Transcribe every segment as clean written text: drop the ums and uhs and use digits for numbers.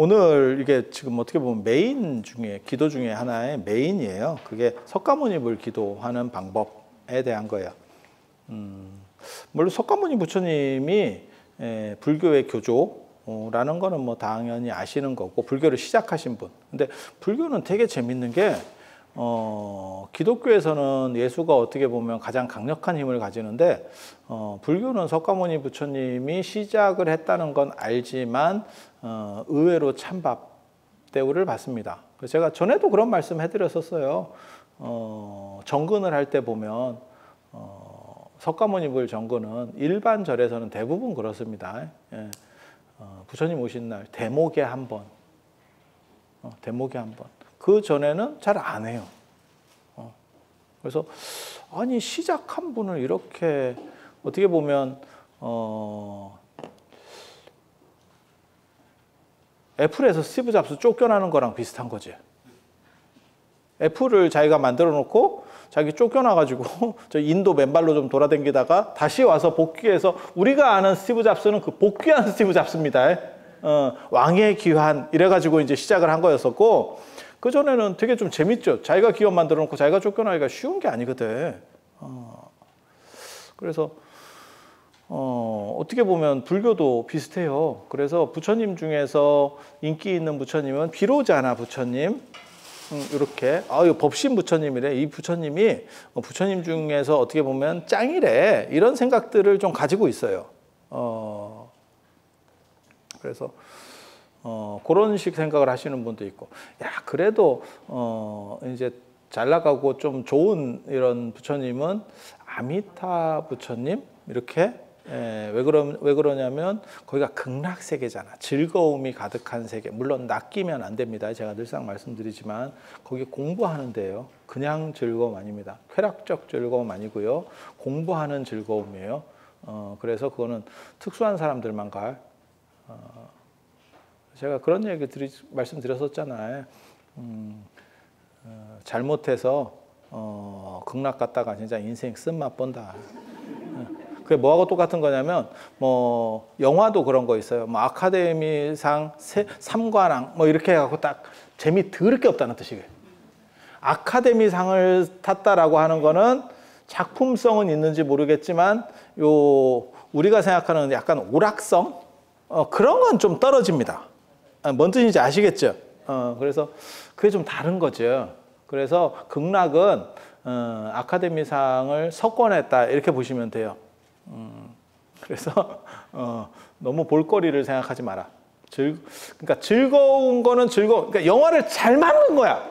오늘 이게 지금 어떻게 보면 메인 중에, 기도 중에 하나의 메인이에요. 그게 석가모니를 기도하는 방법에 대한 거예요. 물론 석가모니 부처님이 불교의 교조라는 거는 뭐 당연히 아시는 거고, 불교를 시작하신 분. 근데 불교는 되게 재밌는 게, 기독교에서는 예수가 어떻게 보면 가장 강력한 힘을 가지는데, 불교는 석가모니 부처님이 시작을 했다는 건 알지만, 의외로 찬밥 대우를 받습니다. 그래서 제가 전에도 그런 말씀 해드렸었어요. 정근을 할 때 보면, 석가모니불 정근은 일반 절에서는 대부분 그렇습니다. 예. 부처님 오신 날 대목에 한 번, 대목에 한 번. 그 전에는 잘 안 해요. 그래서 아니 시작한 분을 이렇게 어떻게 보면 애플에서 스티브 잡스 쫓겨나는 거랑 비슷한 거지. 애플을 자기가 만들어 놓고 자기 쫓겨나가지고 저 인도 맨발로 좀 돌아다니다가 다시 와서 복귀해서, 우리가 아는 스티브 잡스는 그 복귀한 스티브 잡스입니다. 왕의 귀환 이래가지고 이제 시작을 한 거였었고, 그 전에는 되게 좀 재밌죠. 자기가 기업 만들어 놓고 자기가 쫓겨나기가 쉬운 게 아니거든. 그래서 어떻게 보면 불교도 비슷해요. 그래서 부처님 중에서 인기 있는 부처님은 비로자나 부처님, 이렇게, 이거 법신 부처님이래. 이 부처님이 부처님 중에서 어떻게 보면 짱이래. 이런 생각들을 좀 가지고 있어요. 그래서 그런 식 생각을 하시는 분도 있고, 야, 그래도 이제 잘 나가고 좀 좋은 이런 부처님은 아미타 부처님 이렇게. 왜 그러냐면 거기가 극락 세계잖아. 즐거움이 가득한 세계. 물론 낚이면 안 됩니다. 제가 늘상 말씀드리지만 거기 공부하는 데예요. 그냥 즐거움 아닙니다. 쾌락적 즐거움 아니고요. 공부하는 즐거움이에요. 그래서 그거는 특수한 사람들만 갈. 제가 그런 얘기 말씀드렸었잖아요. 잘못해서 극락 갔다가 진짜 인생 쓴맛 본다. 그게 뭐하고 똑같은 거냐면, 뭐 영화도 그런 거 있어요. 뭐 아카데미상 3관왕 뭐 이렇게 해갖고 딱 재미 더럽게 없다는 뜻이에요. 아카데미상을 탔다라고 하는 거는 작품성은 있는지 모르겠지만, 우리가 생각하는 약간 오락성, 그런 건 좀 떨어집니다. 뭔 뜻인지 아시겠죠? 그래서 그게 좀 다른 거죠. 그래서 극락은 아카데미상을 석권했다 이렇게 보시면 돼요. 그래서 너무 볼거리를 생각하지 마라. 그러니까 즐거운 거는 그러니까 영화를 잘 만든 거야.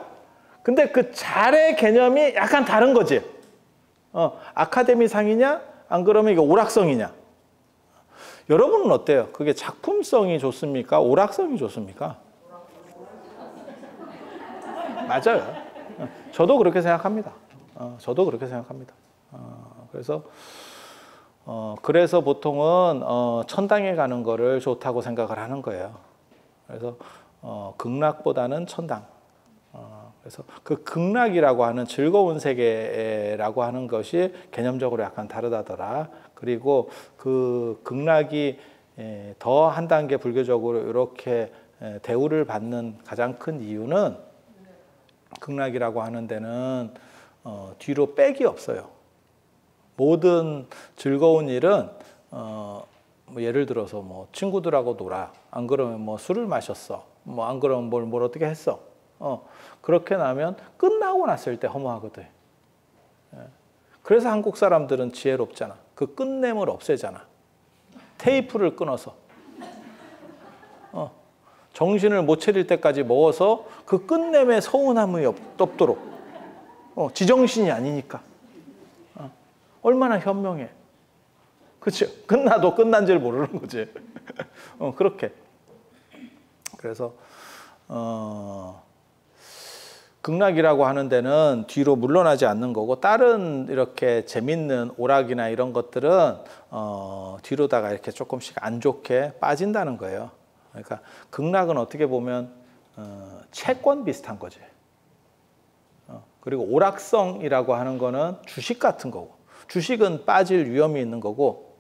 근데 그 잘의 개념이 약간 다른 거지. 아카데미상이냐, 안 그러면 이게 오락성이냐. 여러분은 어때요? 그게 작품성이 좋습니까? 오락성이 좋습니까? 맞아요. 저도 그렇게 생각합니다. 저도 그렇게 생각합니다. 그래서 보통은 천당에 가는 거를 좋다고 생각을 하는 거예요. 그래서 극락보다는 천당. 그래서 그 극락이라고 하는 즐거운 세계라고 하는 것이 개념적으로 약간 다르다더라. 그리고 그 극락이 더 한 단계 불교적으로 이렇게 대우를 받는 가장 큰 이유는, 극락이라고 하는 데는 뒤로 빽이 없어요. 모든 즐거운 일은 뭐 예를 들어서 뭐 친구들하고 놀아, 안 그러면 뭐 술을 마셨어, 뭐 안 그러면 뭘 어떻게 했어, 그렇게 나면 끝나고 났을 때 허무하거든. 그래서 한국 사람들은 지혜롭잖아. 그 끝냄을 없애잖아. 테이프를 끊어서 정신을 못 차릴 때까지 먹어서 그 끝냄에 서운함이 없도록. 지정신이 아니니까. 얼마나 현명해. 그렇죠? 끝나도 끝난 줄 모르는 거지. 그렇게. 그래서 극락이라고 하는 데는 뒤로 물러나지 않는 거고, 다른 이렇게 재밌는 오락이나 이런 것들은 뒤로다가 이렇게 조금씩 안 좋게 빠진다는 거예요. 그러니까 극락은 어떻게 보면 채권 비슷한 거지. 그리고 오락성이라고 하는 거는 주식 같은 거고, 주식은 빠질 위험이 있는 거고,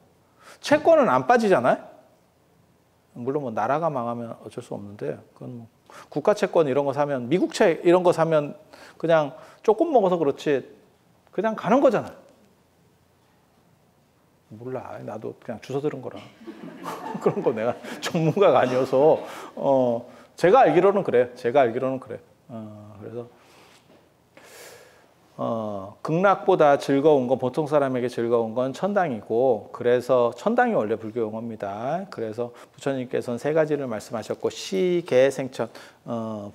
채권은 안 빠지잖아요. 물론 뭐 나라가 망하면 어쩔 수 없는데 그건 뭐 국가 채권 이런 거 사면 미국채 이런 거 사면 그냥 조금 먹어서 그렇지 그냥 가는 거잖아. 몰라. 나도 그냥 주워 들은 거라. 그런 거 내가 전문가가 아니어서 제가 알기로는 그래. 제가 알기로는 그래. 그래서 극락보다 즐거운 건 보통 사람에게 즐거운 건 천당이고 그래서 천당이 원래 불교 용어입니다. 그래서 부처님께서는 세 가지를 말씀하셨고 시, 계, 생천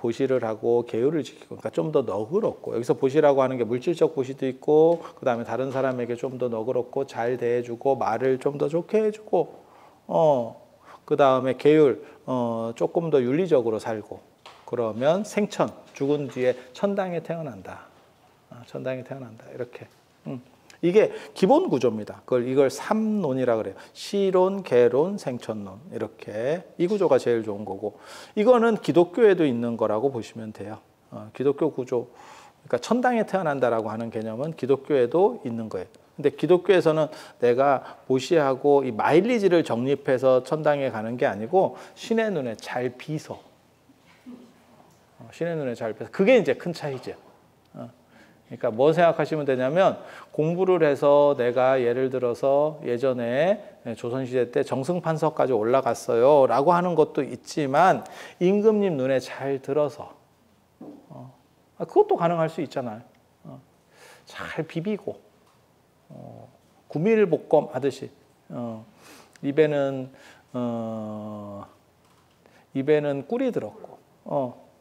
보시를 하고 계율을 지키고 그러니까 좀 더 너그럽고 여기서 보시라고 하는 게 물질적 보시도 있고 그 다음에 다른 사람에게 좀 더 너그럽고 잘 대해주고 말을 좀 더 좋게 해주고 그 다음에 계율 조금 더 윤리적으로 살고 그러면 생천 죽은 뒤에 천당에 태어난다. 천당에 태어난다. 이렇게. 이게 기본 구조입니다. 이걸 삼론이라 그래요. 시론, 계론, 생천론. 이렇게. 이 구조가 제일 좋은 거고. 이거는 기독교에도 있는 거라고 보시면 돼요. 기독교 구조. 그러니까 천당에 태어난다라고 하는 개념은 기독교에도 있는 거예요. 근데 기독교에서는 내가 보시하고 이 마일리지를 적립해서 천당에 가는 게 아니고 신의 눈에 잘 비서. 신의 눈에 잘 비서. 그게 이제 큰 차이죠. 그러니까 뭐 생각하시면 되냐면 공부를 해서 내가 예를 들어서 예전에 조선시대 때 정승판서까지 올라갔어요 라고 하는 것도 있지만 임금님 눈에 잘 들어서 그것도 가능할 수 있잖아요. 잘 비비고 구밀복검 하듯이 입에는 꿀이 들었고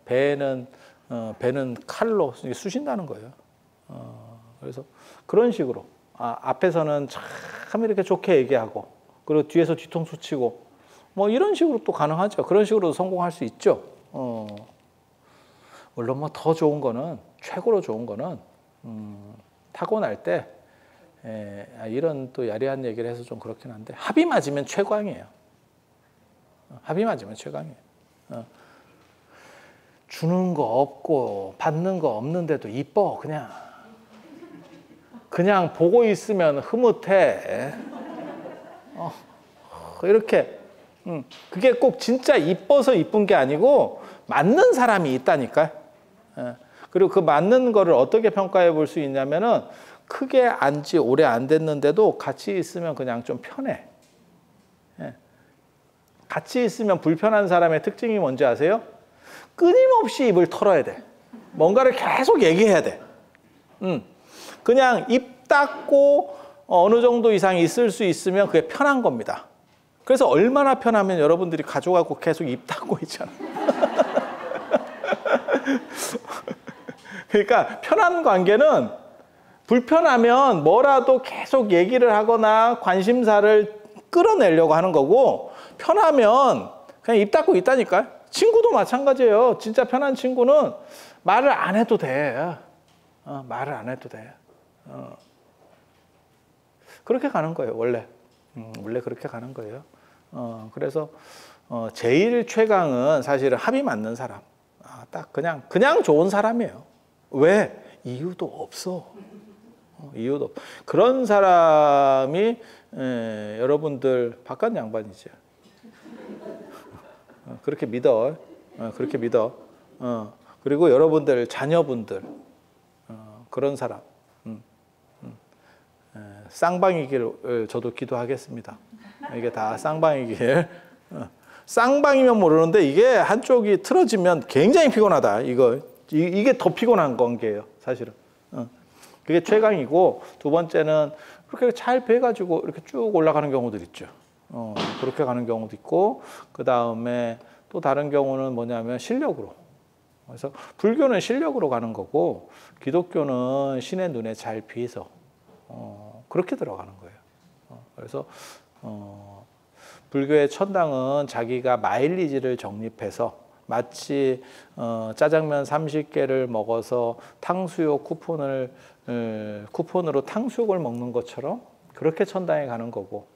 배는 칼로 쑤신다는 거예요. 그래서 그런 식으로 앞에서는 참 이렇게 좋게 얘기하고 그리고 뒤에서 뒤통수 치고 뭐 이런 식으로 또 가능하죠. 그런 식으로 성공할 수 있죠. 물론 뭐 더 좋은 거는 최고로 좋은 거는 타고날 때 이런 또 야리한 얘기를 해서 좀 그렇긴 한데 합이 맞으면 최강이에요. 합이 맞으면 최강이에요. 주는 거 없고 받는 거 없는데도 이뻐. 그냥 보고 있으면 흐뭇해. 이렇게. 그게 꼭 진짜 이뻐서 이쁜 게 아니고 맞는 사람이 있다니까요. 그리고 그 맞는 거를 어떻게 평가해 볼 수 있냐면은 크게 안지 오래 안 됐는데도 같이 있으면 그냥 좀 편해. 같이 있으면 불편한 사람의 특징이 뭔지 아세요? 끊임없이 입을 털어야 돼. 뭔가를 계속 얘기해야 돼. 그냥 입 닫고 어느 정도 이상 있을 수 있으면 그게 편한 겁니다. 그래서 얼마나 편하면 여러분들이 가져가고 계속 입 닫고 있잖아. 그러니까 편한 관계는 불편하면 뭐라도 계속 얘기를 하거나 관심사를 끌어내려고 하는 거고 편하면 그냥 입 닫고 있다니까요. 친구도 마찬가지예요. 진짜 편한 친구는 말을 안 해도 돼. 말을 안 해도 돼. 그렇게 가는 거예요, 원래. 원래 그렇게 가는 거예요. 그래서 제일 최강은 사실은 합이 맞는 사람. 딱 그냥 좋은 사람이에요. 왜? 이유도 없어. 이유도 없어. 그런 사람이 여러분들 바깥 양반이죠. 그렇게 믿어. 그렇게 믿어. 그리고 여러분들 자녀분들 그런 사람 쌍방이길 저도 기도하겠습니다. 이게 다 쌍방이길. 쌍방이면 모르는데 이게 한쪽이 틀어지면 굉장히 피곤하다. 이게 더 피곤한 관계예요, 사실은. 그게 최강이고 두 번째는 그렇게 잘 배가지고 이렇게 쭉 올라가는 경우들 있죠. 그렇게 가는 경우도 있고 그 다음에 또 다른 경우는 뭐냐면 실력으로. 그래서 불교는 실력으로 가는 거고 기독교는 신의 눈에 잘 비해서 그렇게 들어가는 거예요. 그래서 불교의 천당은 자기가 마일리지를 적립해서 마치 짜장면 30개를 먹어서 탕수육 쿠폰으로 탕수육을 먹는 것처럼 그렇게 천당에 가는 거고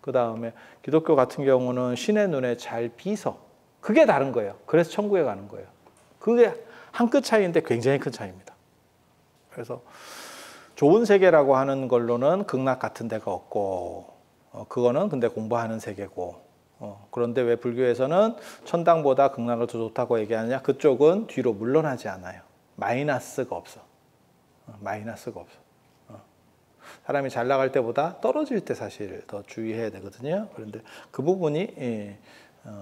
그 다음에 기독교 같은 경우는 신의 눈에 잘 비서 그게 다른 거예요. 그래서 천국에 가는 거예요. 그게 한 끗 차이인데 굉장히 큰 차이입니다. 그래서 좋은 세계라고 하는 걸로는 극락 같은 데가 없고 그거는 근데 공부하는 세계고 그런데 왜 불교에서는 천당보다 극락을 더 좋다고 얘기하느냐? 그쪽은 뒤로 물러나지 않아요. 마이너스가 없어. 마이너스가 없어. 사람이 잘 나갈 때보다 떨어질 때 사실 더 주의해야 되거든요. 그런데 그 부분이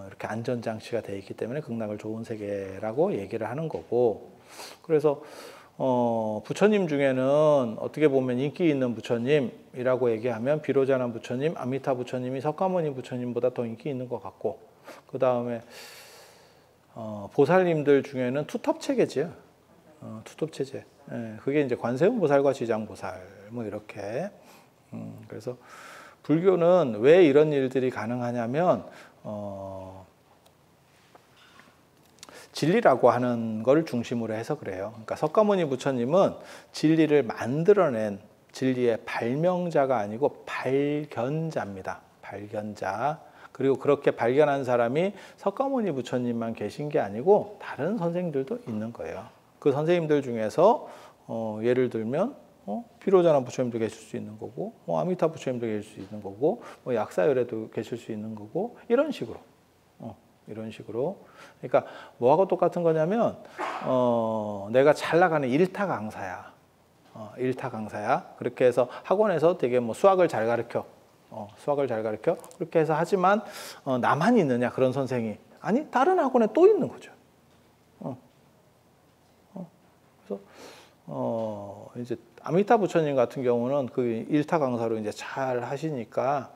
이렇게 안전장치가 되어 있기 때문에 극락을 좋은 세계라고 얘기를 하는 거고, 그래서 부처님 중에는 어떻게 보면 인기 있는 부처님이라고 얘기하면 비로자나 부처님, 아미타 부처님이 석가모니 부처님보다 더 인기 있는 것 같고, 그 다음에 보살님들 중에는 투톱체계지요. 투톱체제. 그게 이제 관세음 보살과 지장 보살 뭐 이렇게. 그래서 불교는 왜 이런 일들이 가능하냐면 진리라고 하는 걸 중심으로 해서 그래요. 그러니까 석가모니 부처님은 진리를 만들어낸 진리의 발명자가 아니고 발견자입니다. 발견자. 그리고 그렇게 발견한 사람이 석가모니 부처님만 계신 게 아니고 다른 선생님들도 있는 거예요. 그 선생님들 중에서 예를 들면 비로자나 부처님도 계실 수 있는 거고, 아미타 부처님도 계실 수 있는 거고, 약사열애도 계실 수 있는 거고, 이런 식으로. 이런 식으로. 그러니까 뭐하고 똑같은 거냐면 내가 잘 나가는 일타 강사야. 일타 강사야. 그렇게 해서 학원에서 되게 뭐 수학을 잘 가르쳐. 수학을 잘 가르쳐. 그렇게 해서 하지만 나만 있느냐 그런 선생이. 아니 다른 학원에 또 있는 거죠. 그래서 이제 아미타 부처님 같은 경우는 그 일타 강사로 이제 잘 하시니까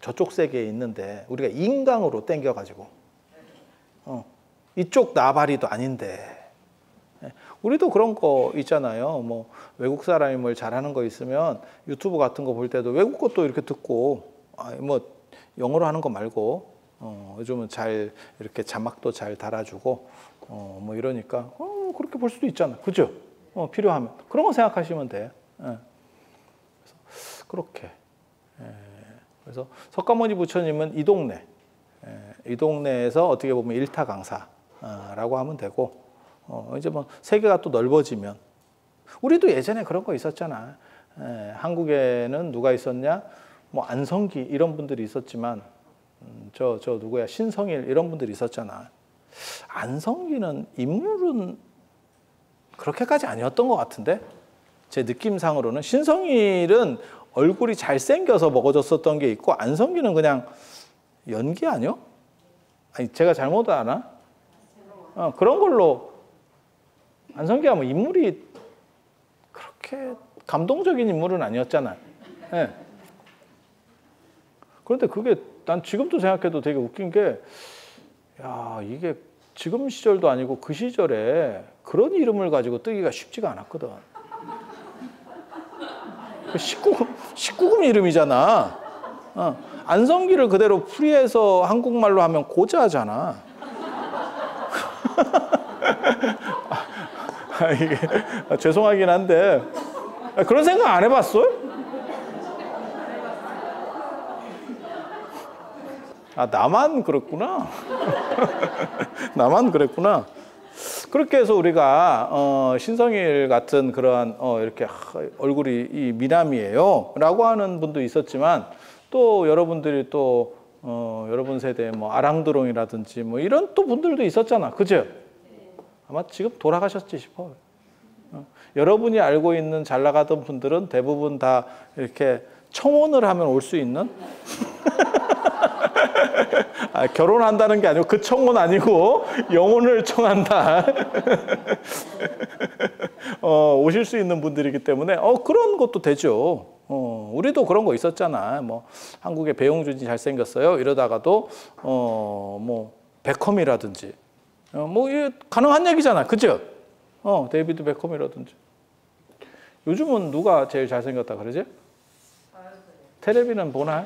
저쪽 세계에 있는데 우리가 인강으로 땡겨가지고 이쪽 나발이도 아닌데 우리도 그런 거 있잖아요. 뭐 외국 사람이 뭘 잘하는 거 있으면 유튜브 같은 거 볼 때도 외국 것도 이렇게 듣고 뭐 영어로 하는 거 말고 요즘은 잘 이렇게 자막도 잘 달아주고 뭐 이러니까 그렇게 볼 수도 있잖아. 그죠? 필요하면 그런 거 생각하시면 돼. 그래서 그렇게. 그래서 석가모니 부처님은 이 동네에서 어떻게 보면 일타 강사라고 하면 되고, 이제 뭐 세계가 또 넓어지면 우리도 예전에 그런 거 있었잖아. 한국에는 누가 있었냐? 뭐 안성기 이런 분들이 있었지만 저 누구야? 신성일 이런 분들이 있었잖아. 안성기는 인물은 그렇게까지 아니었던 것 같은데 제 느낌상으로는 신성일은 얼굴이 잘생겨서 먹어졌었던 게 있고 안성기는 그냥 연기 아니요? 아니 제가 잘못 아나? 그런 걸로 안성기가 뭐 인물이 그렇게 감동적인 인물은 아니었잖아. 네. 그런데 그게 난 지금도 생각해도 되게 웃긴 게, 야 이게 지금 시절도 아니고 그 시절에 그런 이름을 가지고 뜨기가 쉽지가 않았거든. 19금 이름이잖아. 안성기를 그대로 풀이해서 한국말로 하면 고자잖아. 이게 죄송하긴 한데 그런 생각 안 해봤어요? 나만 그랬구나. 나만 그랬구나. 그렇게 해서 우리가 신성일 같은 그러한 이렇게 얼굴이 이 미남이에요 라고 하는 분도 있었지만, 또 여러분들이 또 여러분 세대에 뭐 아랑드롱이라든지 뭐 이런 또 분들도 있었잖아. 그죠? 아마 지금 돌아가셨지 싶어. 여러분이 알고 있는 잘 나가던 분들은 대부분 다 이렇게 청혼을 하면 올 수 있는 결혼한다는 게 아니고 그 청혼 아니고 영혼을 청한다. 오실 수 있는 분들이기 때문에 그런 것도 되죠. 우리도 그런 거 있었잖아. 뭐 한국에 배용준이 잘생겼어요. 이러다가도 뭐 베컴이라든지 뭐 이게 가능한 얘기잖아. 그죠? 데이비드 베컴이라든지. 요즘은 누가 제일 잘생겼다 그러지? 텔레비는 보나?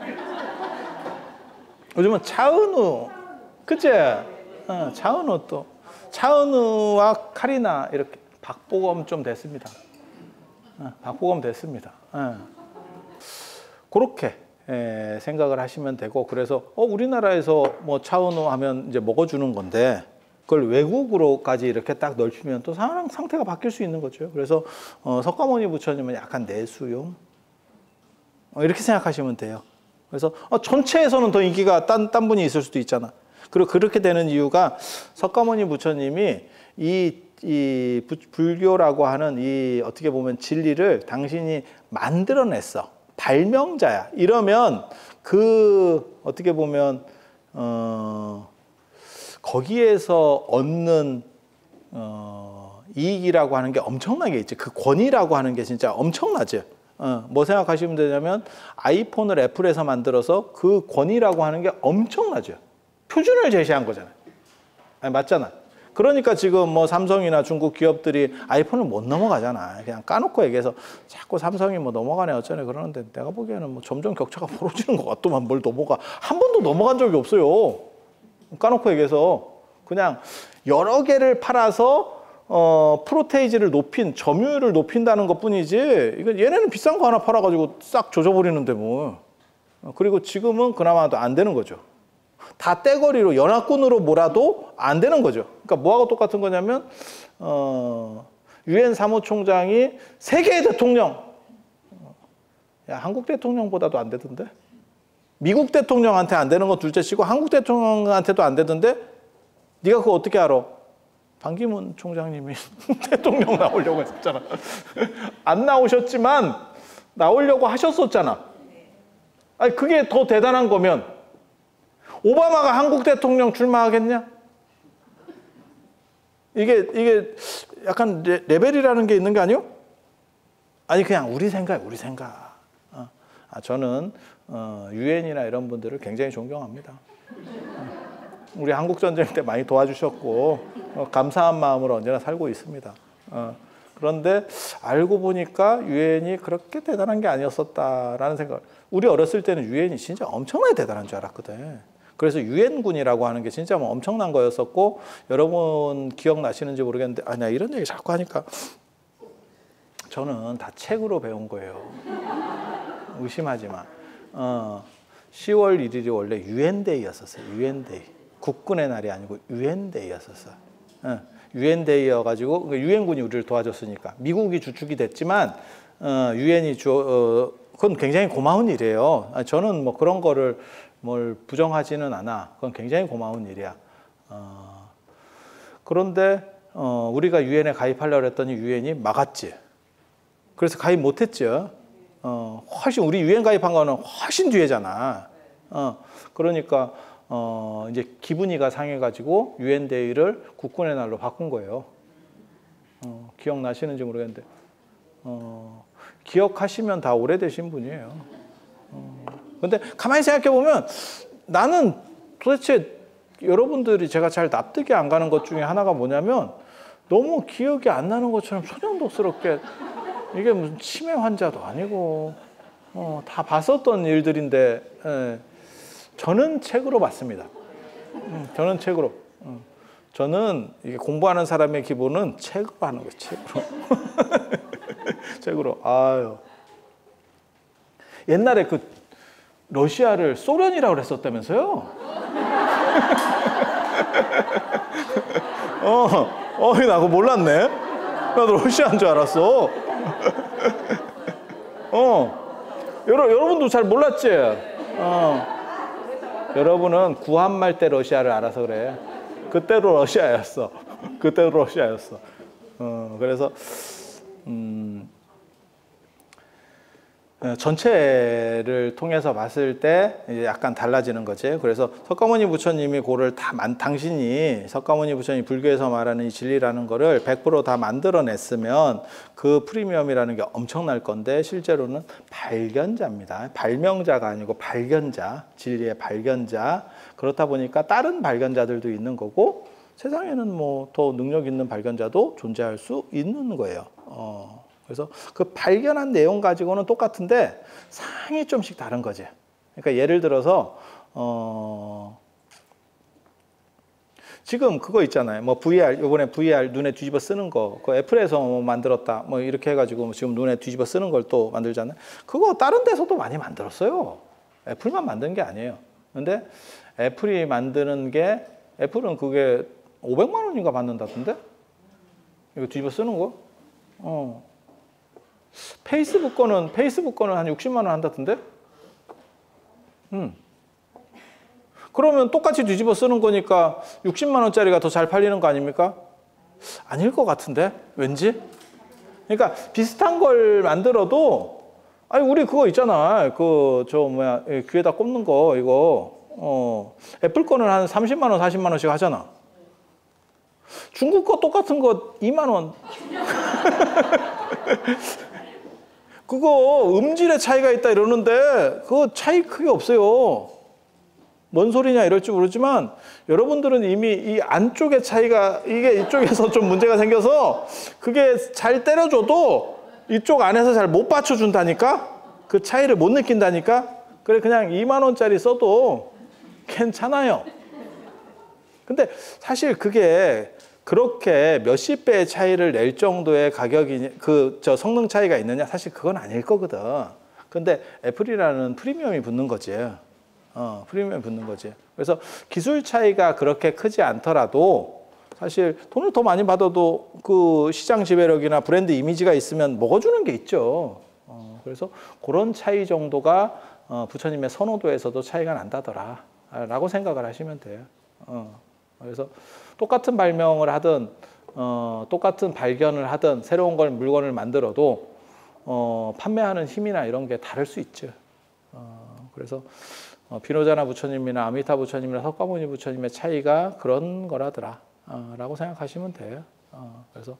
요즘은 차은우, 그치? 차은우 또. 차은우와 카리나, 이렇게. 박보검 좀 됐습니다. 박보검 됐습니다. 그렇게 생각을 하시면 되고, 그래서, 우리나라에서 뭐 차은우 하면 이제 먹어주는 건데, 그걸 외국으로까지 이렇게 딱 넓히면 또 상태가 바뀔 수 있는 거죠. 그래서, 석가모니 부처님은 약간 내수용? 이렇게 생각하시면 돼요. 그래서 전체에서는 더 인기가 딴 분이 있을 수도 있잖아. 그리고 그렇게 되는 이유가 석가모니 부처님이 이 불교라고 하는 이 어떻게 보면 진리를 당신이 만들어냈어. 발명자야. 이러면 그 어떻게 보면 거기에서 얻는 이익이라고 하는 게 엄청나게 있지. 그 권위라고 하는 게 진짜 엄청나지. 뭐 생각하시면 되냐면 아이폰을 애플에서 만들어서 그 권위라고 하는 게 엄청나죠. 표준을 제시한 거잖아요. 아니, 맞잖아. 그러니까 지금 뭐 삼성이나 중국 기업들이 아이폰을 못 넘어가잖아. 그냥 까놓고 얘기해서 자꾸 삼성이 뭐 넘어가네 어쩌네 그러는데 내가 보기에는 뭐 점점 격차가 벌어지는 것 같더만 뭘 넘어가. 한 번도 넘어간 적이 없어요. 까놓고 얘기해서 그냥 여러 개를 팔아서 프로테이지를 높인 점유율을 높인다는 것 뿐이지 이거 얘네는 비싼 거 하나 팔아가지고 싹 조져버리는데 뭐. 그리고 지금은 그나마도 안 되는 거죠. 다 떼거리로 연합군으로 몰아도 안 되는 거죠. 그러니까 뭐하고 똑같은 거냐면 유엔 사무총장이 세계의 대통령, 야 한국 대통령보다도 안 되던데. 미국 대통령한테 안 되는 건 둘째치고 한국 대통령한테도 안 되던데 네가 그거 어떻게 알아? 반기문 총장님이 대통령 나오려고 했었잖아. 안 나오셨지만 나오려고 하셨었잖아. 아니 그게 더 대단한 거면 오바마가 한국 대통령 출마하겠냐? 이게 약간 레벨이라는 게 있는 게 아니요? 아니 그냥 우리 생각, 우리 생각. 저는 유엔이나 이런 분들을 굉장히 존경합니다. 우리 한국 전쟁 때 많이 도와주셨고 감사한 마음으로 언제나 살고 있습니다. 그런데 알고 보니까 유엔이 그렇게 대단한 게 아니었었다라는 생각. 우리 어렸을 때는 유엔이 진짜 엄청나게 대단한 줄 알았거든. 그래서 유엔군이라고 하는 게 진짜 뭐 엄청난 거였었고 여러분 기억나시는지 모르겠는데 나 이런 얘기 자꾸 하니까 저는 다 책으로 배운 거예요. 의심하지 마. 10월 1일이 원래 유엔데이였었어요. 유엔데이. 국군의 날이 아니고 유엔데이였었어요. 유엔데이여가지고 유엔군이 우리를 도와줬으니까 미국이 주축이 됐지만 유엔이 그건 굉장히 고마운 일이에요. 저는 뭐 그런 거를 뭘 부정하지는 않아. 그건 굉장히 고마운 일이야. 그런데 우리가 유엔에 가입하려고 했더니 유엔이 막았지. 그래서 가입 못했죠. 훨씬 우리 유엔 가입한 거는 훨씬 뒤에잖아. 그러니까 이제 기분이가 상해가지고 유엔 데이를 국군의 날로 바꾼 거예요. 기억나시는지 모르겠는데 기억하시면 다 오래되신 분이에요. 근데 가만히 생각해 보면 나는 도대체 여러분들이 제가 잘 납득이 안 가는 것 중에 하나가 뭐냐면 너무 기억이 안 나는 것처럼 소년독스럽게 이게 무슨 치매 환자도 아니고 다 봤었던 일들인데 저는 책으로 봤습니다. 저는 책으로. 저는 이게 공부하는 사람의 기본은 책으로 하는 거예요. 책으로. 책으로. 아유. 옛날에 그 러시아를 소련이라고 그랬었다면서요? 나 그거 몰랐네. 나도 러시아인 줄 알았어. 여러분도 잘 몰랐지? 여러분은 구한말 때 러시아를 알아서 그래. 그때로 러시아였어. 그때로 러시아였어. 그래서 전체를 통해서 봤을 때 이제 약간 달라지는 거지. 그래서 석가모니 부처님이 그거를 당신이 석가모니 부처님이 불교에서 말하는 이 진리라는 거를 100% 다 만들어냈으면 그 프리미엄이라는 게 엄청날 건데 실제로는 발견자입니다. 발명자가 아니고 발견자, 진리의 발견자. 그렇다 보니까 다른 발견자들도 있는 거고 세상에는 뭐 더 능력 있는 발견자도 존재할 수 있는 거예요. 그래서 그 발견한 내용 가지고는 똑같은데 상이 좀씩 다른 거지. 그러니까 예를 들어서 지금 그거 있잖아요. 뭐 VR 이번에 VR 눈에 뒤집어 쓰는 거, 그 애플에서 뭐 만들었다. 뭐 이렇게 해가지고 지금 눈에 뒤집어 쓰는 걸 또 만들잖아요. 그거 다른 데서도 많이 만들었어요. 애플만 만든 게 아니에요. 근데 애플이 만드는 게 애플은 그게 500만 원인가 받는다던데? 이거 뒤집어 쓰는 거? 페이스북 거는 한 60만 원 한다던데? 그러면 똑같이 뒤집어 쓰는 거니까 60만 원짜리가 더 잘 팔리는 거 아닙니까? 아닐 것 같은데 왠지? 그러니까 비슷한 걸 만들어도 아니 우리 그거 있잖아. 그 저 뭐야 귀에다 꼽는 거 이거 애플 거는 한 30만 원, 40만 원씩 하잖아. 중국 거 똑같은 거 2만 원. 그거 음질의 차이가 있다 이러는데 그거 차이 크게 없어요. 뭔 소리냐 이럴지 모르지만 여러분들은 이미 이 안쪽의 차이가 이게 이쪽에서 좀 문제가 생겨서 그게 잘 때려줘도 이쪽 안에서 잘 못 받쳐준다니까? 그 차이를 못 느낀다니까? 그래 그냥 2만 원짜리 써도 괜찮아요. 근데 사실 그게 그렇게 몇십 배의 차이를 낼 정도의 가격이 성능 차이가 있느냐? 사실 그건 아닐 거거든. 근데 애플이라는 프리미엄이 붙는 거지. 프리미엄이 붙는 거지. 그래서 기술 차이가 그렇게 크지 않더라도 사실 돈을 더 많이 받아도 그 시장 지배력이나 브랜드 이미지가 있으면 먹어주는 게 있죠. 그래서 그런 차이 정도가 부처님의 선호도에서도 차이가 난다더라 라고 생각을 하시면 돼요. 그래서 똑같은 발명을 하든 똑같은 발견을 하든 새로운 물건을 만들어도 판매하는 힘이나 이런 게 다를 수 있죠. 그래서 비로자나 부처님이나 아미타 부처님이나 석가모니 부처님의 차이가 그런 거라더라 라고 생각하시면 돼요. 그래서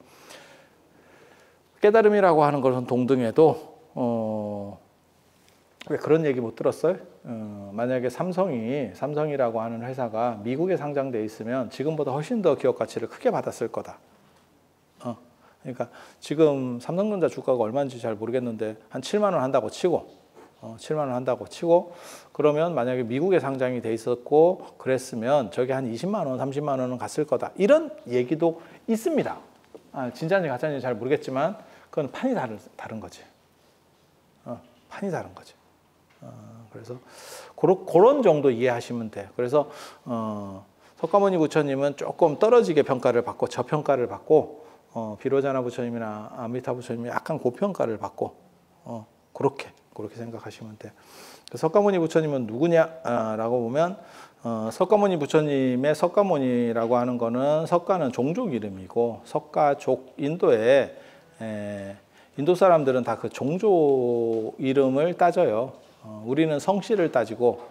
깨달음이라고 하는 것은 동등해도 왜 그런 얘기 못 들었어요? 만약에 삼성이라고 하는 회사가 미국에 상장돼 있으면 지금보다 훨씬 더 기업 가치를 크게 받았을 거다. 그러니까 지금 삼성전자 주가가 얼마인지 잘 모르겠는데 한 7만 원 한다고 치고 7만 원 한다고 치고 그러면 만약에 미국에 상장이 돼 있었고 그랬으면 저게 한 20만 원, 30만 원은 갔을 거다. 이런 얘기도 있습니다. 진짜인지 가짜인지 잘 모르겠지만 그건 판이 다른 거지. 판이 다른 거지. 그래서 그런 정도 이해하시면 돼요. 그래서 석가모니 부처님은 조금 떨어지게 평가를 받고 저평가를 받고 비로자나 부처님이나 아미타 부처님이 약간 고평가를 받고 그렇게 생각하시면 돼요. 석가모니 부처님은 누구냐라고 보면 석가모니 부처님의 석가모니라고 하는 거는 석가는 종족 이름이고 석가족 인도에 인도 사람들은 다 그 종족 이름을 따져요. 우리는 성씨를 따지고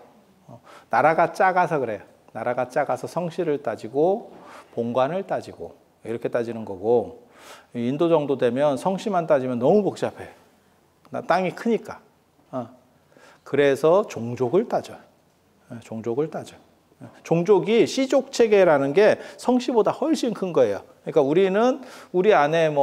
나라가 작아서 그래요. 나라가 작아서 성씨를 따지고 본관을 따지고 이렇게 따지는 거고 인도 정도 되면 성씨만 따지면 너무 복잡해. 땅이 크니까. 그래서 종족을 따져. 종족을 따져. 종족이 씨족 체계라는 게 성씨보다 훨씬 큰 거예요. 그러니까 우리는 우리 안에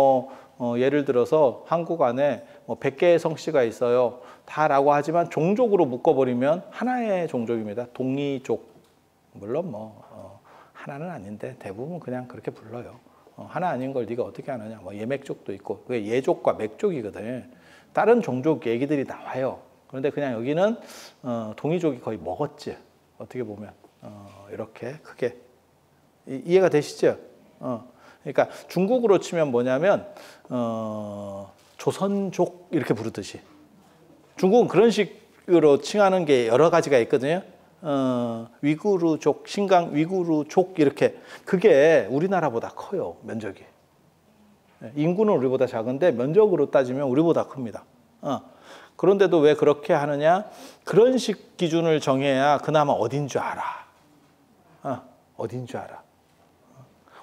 예를 들어서 한국 안에 100개의 성씨가 있어요. 다라고 하지만 종족으로 묶어버리면 하나의 종족입니다. 동이족. 물론 하나는 아닌데 대부분 그냥 그렇게 불러요. 하나 아닌 걸 네가 어떻게 아느냐. 예맥족도 있고 그게 예족과 맥족이거든. 다른 종족 얘기들이 나와요. 그런데 그냥 여기는 동이족이 거의 먹었지. 어떻게 보면 이렇게 크게 이해가 되시죠? 그러니까 중국으로 치면 뭐냐면 조선족 이렇게 부르듯이 중국은 그런 식으로 칭하는 게 여러 가지가 있거든요. 위구르족, 신강 위구르족 이렇게 그게 우리나라보다 커요. 면적이. 인구는 우리보다 작은데 면적으로 따지면 우리보다 큽니다. 그런데도 왜 그렇게 하느냐? 그런 식 기준을 정해야 그나마 어딘 줄 알아. 어딘 줄 알아.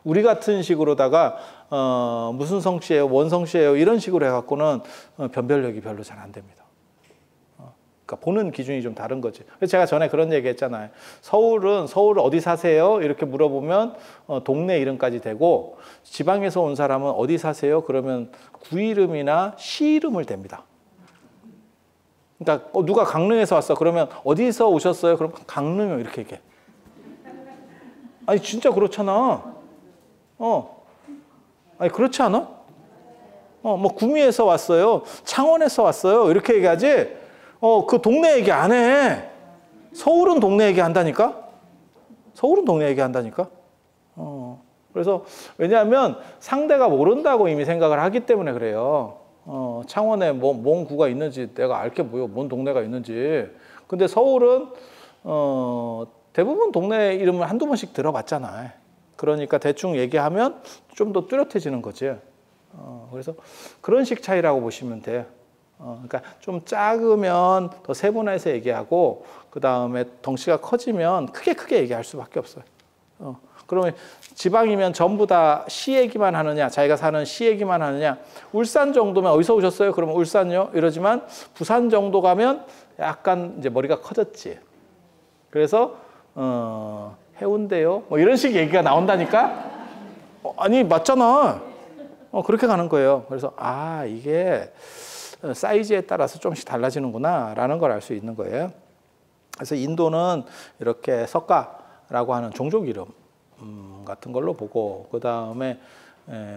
우리 같은 식으로다가 무슨 성씨예요, 원성씨예요 이런 식으로 해갖고는 변별력이 별로 잘 안 됩니다. 그러니까 보는 기준이 좀 다른 거지. 그래서 제가 전에 그런 얘기 했잖아요. 서울 어디 사세요? 이렇게 물어보면 동네 이름까지 되고 지방에서 온 사람은 어디 사세요? 그러면 구 이름이나 시 이름을 댑니다. 그러니까 누가 강릉에서 왔어. 그러면 어디서 오셨어요? 그럼 강릉이요. 이렇게 얘기해. 아니 진짜 그렇잖아. 아니 그렇지 않아? 구미에서 왔어요. 창원에서 왔어요. 이렇게 얘기하지. 그 동네 얘기 안 해. 서울은 동네 얘기 한다니까? 서울은 동네 얘기 한다니까? 그래서 왜냐하면 상대가 모른다고 이미 생각을 하기 때문에 그래요. 창원에 뭔 구가 있는지 내가 알게 뭐요. 뭔 동네가 있는지. 근데 서울은 대부분 동네 이름을 한두 번씩 들어봤잖아. 그러니까 대충 얘기하면 좀 더 뚜렷해지는 거지. 그래서 그런 식 차이라고 보시면 돼요. 그러니까 좀 작으면 더 세분화해서 얘기하고, 그 다음에 덩치가 커지면 크게 얘기할 수밖에 없어요. 그러면 지방이면 전부 다 시 얘기만 하느냐, 자기가 사는 시 얘기만 하느냐. 울산 정도면 어디서 오셨어요? 그러면 울산요? 이러지만 부산 정도 가면 약간 이제 머리가 커졌지. 그래서 해운대요? 뭐 이런 식 얘기가 나온다니까? 아니 맞잖아. 그렇게 가는 거예요. 그래서 이게 사이즈에 따라서 조금씩 달라지는구나 라는 걸 알 수 있는 거예요. 그래서 인도는 이렇게 석가라고 하는 종족 이름 같은 걸로 보고, 그 다음에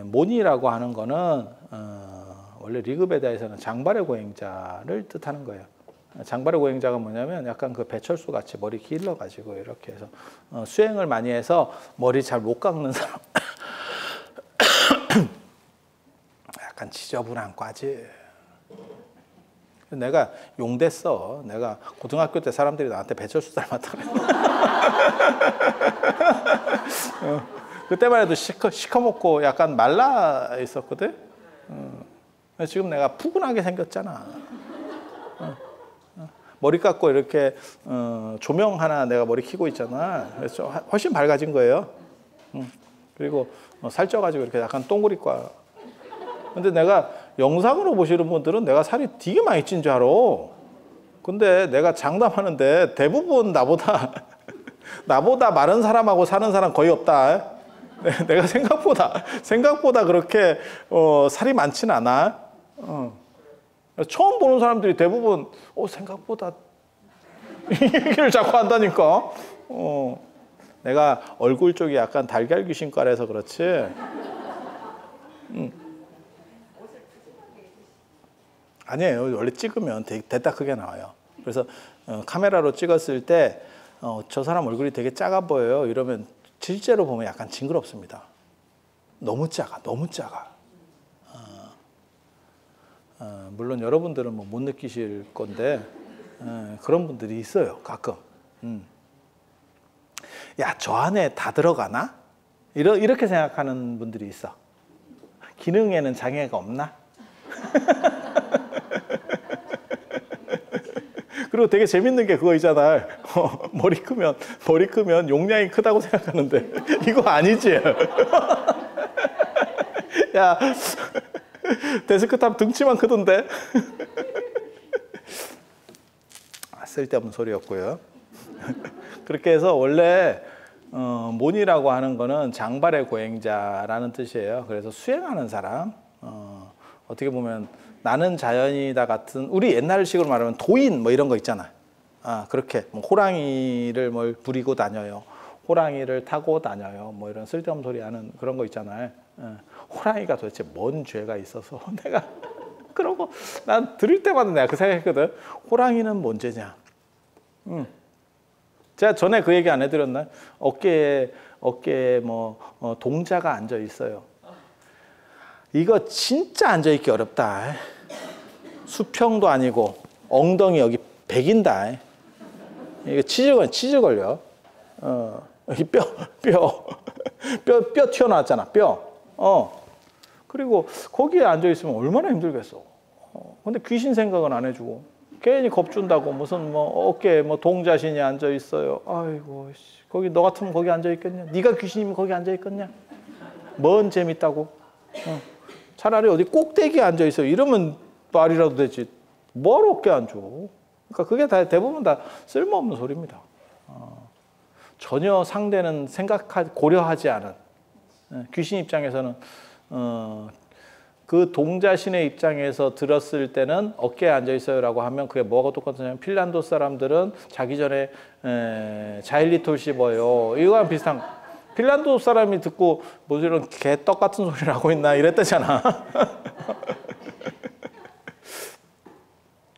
모니라고 하는 거는 원래 리그베다에서는 장발의 고행자를 뜻하는 거예요. 장발의 고행자가 뭐냐면 약간 그 배철수 같이 머리 길러가지고 이렇게 해서 수행을 많이 해서 머리 잘 못 깎는 사람. 약간 지저분한 과지. 내가 용됐어. 내가 고등학교 때 사람들이 나한테 배철수 닮았다 그래. 그때만 해도 시커멓고 약간 말라 있었거든. 지금 내가 푸근하게 생겼잖아. 머리 깎고 이렇게 조명 하나 내가 머리 켜고 있잖아. 그래서 훨씬 밝아진 거예요. 그리고 살쪄가지고 이렇게 약간 동그리과. 근데 내가 영상으로 보시는 분들은 내가 살이 되게 많이 찐 줄 알아. 근데 내가 장담하는데 대부분 나보다 마른 사람하고 사는 사람 거의 없다. 내가 생각보다 그렇게 살이 많지는 않아. 처음 보는 사람들이 대부분 생각보다 이 얘기를 자꾸 한다니까. 내가 얼굴 쪽이 약간 달걀 귀신과라서 그렇지. 아니에요. 원래 찍으면 됐다 크게 나와요. 그래서 카메라로 찍었을 때 저 사람 얼굴이 되게 작아 보여요. 이러면 실제로 보면 약간 징그럽습니다. 너무 작아. 물론 여러분들은 뭐 못 느끼실 건데 그런 분들이 있어요. 가끔. 야, 저 안에 다 들어가나? 이렇게 생각하는 분들이 있어. 기능에는 장애가 없나? 그리고 되게 재밌는 게 그거 있잖아. 머리 크면 용량이 크다고 생각하는데 이거 아니지? 야, 데스크탑 등치만 크던데? 쓸데없는 소리였고요. 그렇게 해서 원래 모니라고 하는 거는 장발의 고행자라는 뜻이에요. 그래서 수행하는 사람. 어떻게 보면 나는 자연이다 같은, 우리 옛날식으로 말하면 도인 뭐 이런 거 있잖아. 그렇게 뭐 호랑이를 뭘 부리고 다녀요. 호랑이를 타고 다녀요. 뭐 이런 쓸데없는 소리 하는 그런 거 있잖아요. 호랑이가 도대체 뭔 죄가 있어서 내가 그러고 난 들을 때마다 내가 그 생각했거든. 호랑이는 뭔 죄냐? 제가 전에 그 얘기 안 해드렸나요? 어깨에 뭐 동자가 앉아 있어요. 이거 진짜 앉아있기 어렵다. 수평도 아니고 엉덩이 여기 베긴다. 이거 치즈 걸려. 여기 뼈 튀어나왔잖아. 뼈. 그리고 거기에 앉아있으면 얼마나 힘들겠어. 근데 귀신 생각은 안 해주고 괜히 겁준다고 무슨 뭐 어깨에 뭐 동자신이 앉아있어요. 아이고 거기 너 같으면 거기 앉아있겠냐? 네가 귀신이면 거기 앉아있겠냐? 뭔 재밌다고? 차라리 어디 꼭대기에 앉아있어. 이러면 말이라도 되지. 뭘 어깨 앉아. 그러니까 그게 다 대부분 다 쓸모없는 소리입니다. 전혀 상대는 고려하지 않은. 귀신 입장에서는 그 동자신의 입장에서 들었을 때는 어깨에 앉아있어요라고 하면 그게 뭐가 똑같냐면 핀란드 사람들은 자기 전에 자일리톨 씹어요. 이거랑 비슷한. 핀란드 사람이 듣고 뭐 이런 개떡 같은 소리를 하고 있나 이랬다잖아.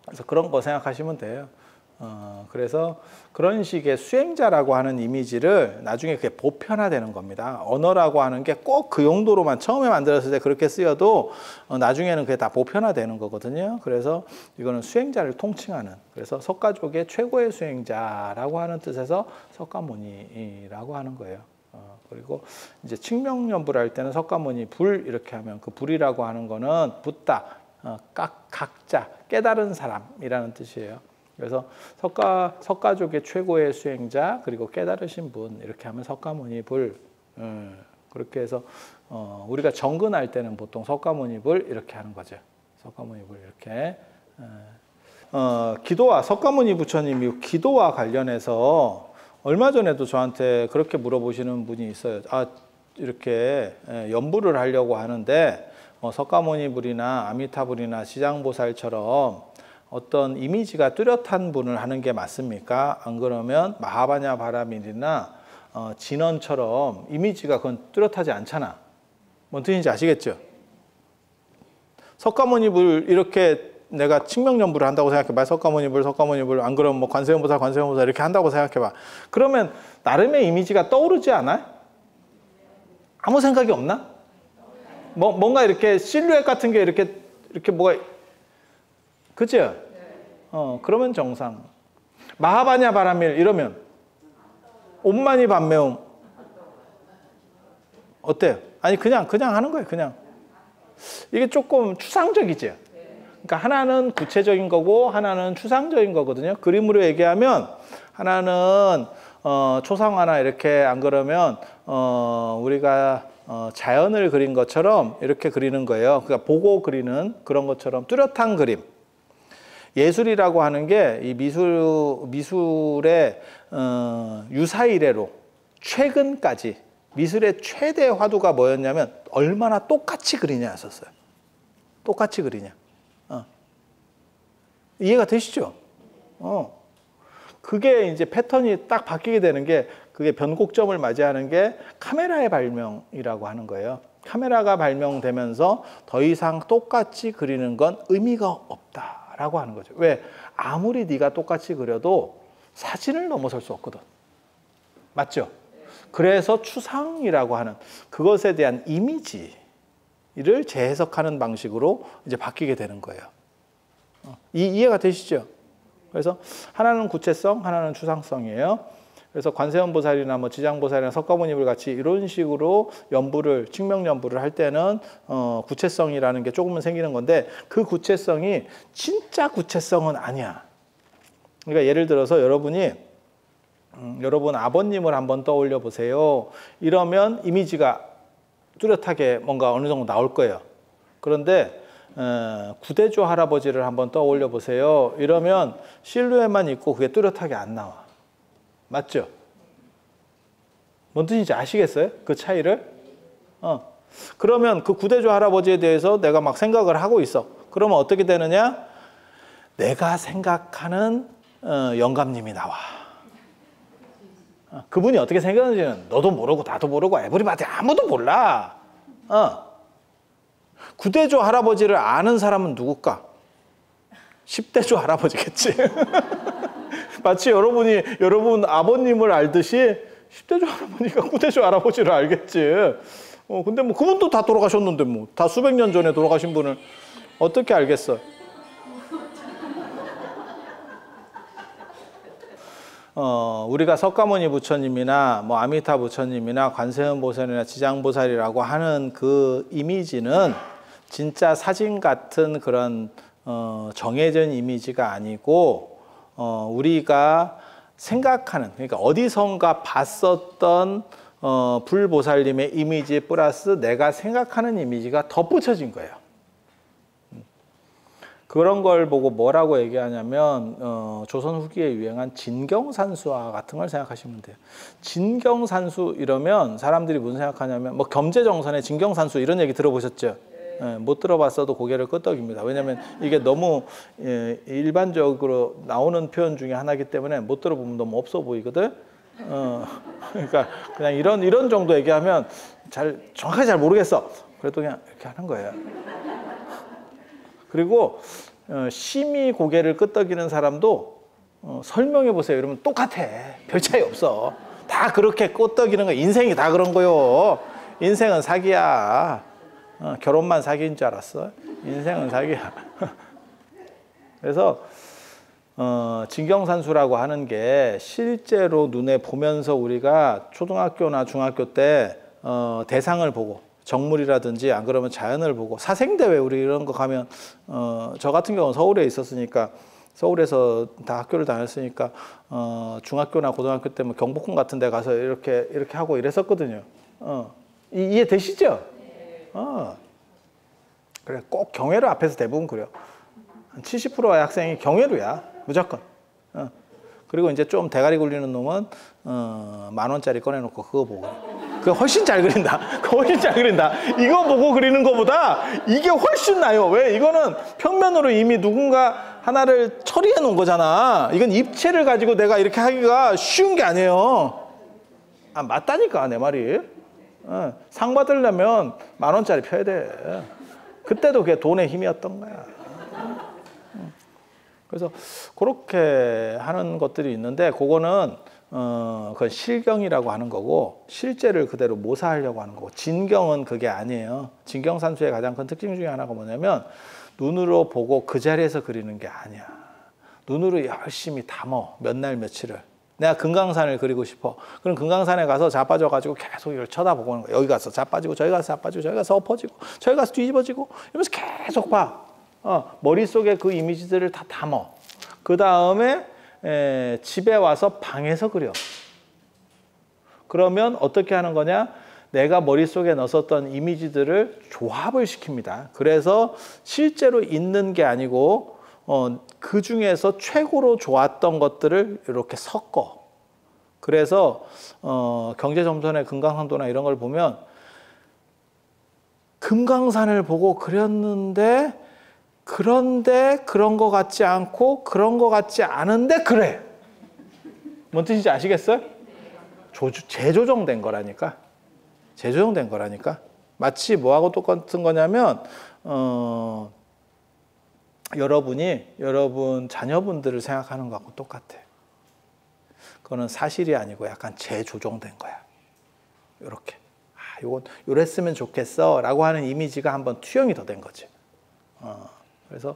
그래서 그런 거 생각하시면 돼요. 그래서 그런 식의 수행자라고 하는 이미지를 나중에 그게 보편화되는 겁니다. 언어라고 하는 게 꼭 그 용도로만 처음에 만들었을 때 그렇게 쓰여도 나중에는 그게 다 보편화되는 거거든요. 그래서 이거는 수행자를 통칭하는, 그래서 석가족의 최고의 수행자라고 하는 뜻에서 석가모니라고 하는 거예요. 그리고 이제 칭명연불 할 때는 석가모니 불 이렇게 하면 그 불이라고 하는 거는 붓다, 각자, 깨달은 사람이라는 뜻이에요. 그래서 석가족의 최고의 수행자, 그리고 깨달으신 분, 이렇게 하면 석가모니불. 그렇게 해서 우리가 정근할 때는 보통 석가모니불 이렇게 하는 거죠. 석가모니불 이렇게. 기도와 석가모니 부처님이 기도와 관련해서 얼마 전에도 저한테 그렇게 물어보시는 분이 있어요. 이렇게 연불을 하려고 하는데 석가모니불이나 아미타불이나 지장보살처럼 어떤 이미지가 뚜렷한 분을 하는 게 맞습니까? 안 그러면 마하바냐 바라밀이나 진원처럼 이미지가 그건 뚜렷하지 않잖아. 뭔 뜻인지 아시겠죠? 석가모니불 이렇게 내가 칭명연불을 한다고 생각해봐. 석가모니불 안 그러면 뭐 관세음보살 이렇게 한다고 생각해봐. 그러면 나름의 이미지가 떠오르지 않아요? 아무 생각이 없나? 뭔가 이렇게 실루엣 같은 게 이렇게 뭐가, 그죠? 그러면 정상. 마하바냐 바라밀 이러면 옴마니 밤매움 어때요? 아니 그냥 하는 거예요. 그냥 이게 조금 추상적이죠. 그러니까 하나는 구체적인 거고 하나는 추상적인 거거든요. 그림으로 얘기하면 하나는 초상화나 이렇게, 안 그러면 우리가 자연을 그린 것처럼 이렇게 그리는 거예요. 그러니까 보고 그리는 그런 것처럼 뚜렷한 그림. 예술이라고 하는 게 이 미술의 유사 이래로 최근까지 미술의 최대 화두가 뭐였냐면 얼마나 똑같이 그리냐였었어요. 똑같이 그리냐. 이해가 되시죠? 그게 이제 패턴이 딱 바뀌게 되는 게, 그게 변곡점을 맞이하는 게 카메라의 발명이라고 하는 거예요. 카메라가 발명되면서 더 이상 똑같이 그리는 건 의미가 없다라고 하는 거죠. 왜? 아무리 네가 똑같이 그려도 사진을 넘어설 수 없거든. 맞죠? 그래서 추상이라고 하는 그것에 대한 이미지를 재해석하는 방식으로 이제 바뀌게 되는 거예요. 이해가 되시죠? 그래서 하나는 구체성, 하나는 추상성이에요. 그래서 관세음보살이나 뭐 지장보살이나 석가모니불 같이 이런 식으로 칭명연불을 할 때는 구체성이라는 게 조금은 생기는 건데, 그 구체성이 진짜 구체성은 아니야. 그러니까 예를 들어서 여러분 아버님을 한번 떠올려 보세요. 이러면 이미지가 뚜렷하게 뭔가 어느 정도 나올 거예요. 그런데 구대조 할아버지를 한번 떠올려 보세요. 이러면 실루엣만 있고 그게 뚜렷하게 안 나와. 맞죠? 뭔 뜻인지 아시겠어요? 그 차이를? 그러면 그 구대조 할아버지에 대해서 내가 막 생각을 하고 있어. 그러면 어떻게 되느냐? 내가 생각하는 영감님이 나와. 그분이 어떻게 생각하는지는 너도 모르고 나도 모르고 에브리바디 아무도 몰라. 구대조 할아버지를 아는 사람은 누굴까? 10대조 할아버지겠지. 마치 여러분 아버님을 알듯이 10대조 할아버지가 구대조 할아버지를 알겠지. 근데 뭐 그분도 다 돌아가셨는데 뭐 다 수백 년 전에 돌아가신 분을 어떻게 알겠어? 우리가 석가모니 부처님이나 뭐 아미타 부처님이나 관세음보살이나 지장보살이라고 하는 그 이미지는 진짜 사진 같은 그런 정해진 이미지가 아니고 우리가 생각하는, 그러니까 어디선가 봤었던 불보살님의 이미지 플러스 내가 생각하는 이미지가 덧붙여진 거예요. 그런 걸 보고 뭐라고 얘기하냐면 조선 후기에 유행한 진경산수화 같은 걸 생각하시면 돼요. 진경산수 이러면 사람들이 무슨 생각하냐면 뭐 겸재정선의 진경산수 이런 얘기 들어보셨죠? 못 들어봤어도 고개를 끄덕입니다. 왜냐하면 이게 너무 일반적으로 나오는 표현 중에 하나이기 때문에 못 들어보면 너무 없어 보이거든. 그러니까 그냥 이런 정도 얘기하면 정확하게 잘 모르겠어. 그래도 그냥 이렇게 하는 거예요. 그리고 심히 고개를 끄덕이는 사람도 설명해 보세요. 이러면 똑같아. 별 차이 없어. 다 그렇게 끄떡이는 거. 인생이 다 그런 거요. 인생은 사기야. 결혼만 사기인 줄 알았어. 인생은 사기야. 그래서 진경산수라고 하는 게 실제로 눈에 보면서 우리가 초등학교나 중학교 때 대상을 보고 정물이라든지 안 그러면 자연을 보고 사생대회 우리 이런 거 가면 저 같은 경우는 서울에 있었으니까 서울에서 다 학교를 다녔으니까 중학교나 고등학교 때 뭐 경복궁 같은 데 가서 이렇게 하고 이랬었거든요. 이해되시죠? 그래 꼭 경회로 앞에서 대부분 그래요. 한 70%의 학생이 경회로야 무조건. 그리고 이제 좀 대가리 굴리는 놈은 10,000원짜리 꺼내놓고 그거 보고. 그거 훨씬 잘 그린다. 그거 훨씬 잘 그린다. 이거 보고 그리는 것보다 이게 훨씬 나요. 왜? 이거는 평면으로 이미 누군가 하나를 처리해 놓은 거잖아. 이건 입체를 가지고 내가 이렇게 하기가 쉬운 게 아니에요. 맞다니까 내 말이. 상 받으려면 10,000원짜리 펴야 돼. 그때도 그게 돈의 힘이었던 거야. 그래서 그렇게 하는 것들이 있는데 그거는 그건 실경이라고 하는 거고 실제를 그대로 모사하려고 하는 거고 진경은 그게 아니에요. 진경산수의 가장 큰 특징 중에 하나가 뭐냐면 눈으로 보고 그 자리에서 그리는 게 아니야. 눈으로 열심히 담어 몇 날 며칠을. 내가 금강산을 그리고 싶어. 그럼 금강산에 가서 자빠져가지고 계속 이걸 쳐다보고 하는 거야. 여기 가서 자빠지고 저기 가서 자빠지고 저기 가서 엎어지고 저기 가서 뒤집어지고 이러면서 계속 봐. 머릿속에 그 이미지들을 다 담어. 그 다음에 집에 와서 방에서 그려. 그러면 어떻게 하는 거냐? 내가 머릿속에 넣었던 이미지들을 조합을 시킵니다. 그래서 실제로 있는 게 아니고 그 중에서 최고로 좋았던 것들을 이렇게 섞어. 그래서 경제점선의 금강산도나 이런 걸 보면 금강산을 보고 그렸는데 그런데 그런 거 같지 않고 그런 거 같지 않은데 그래. 뭔 뜻인지 아시겠어요? 재조정된 거라니까. 재조정된 거라니까. 마치 뭐하고 똑같은 거냐면 여러분 자녀분들을 생각하는 거하고 똑같아. 그거는 사실이 아니고 약간 재조정된 거야. 이렇게. 요건 요랬으면 좋겠어 라고 하는 이미지가 한번 투영이 더 된 거지. 그래서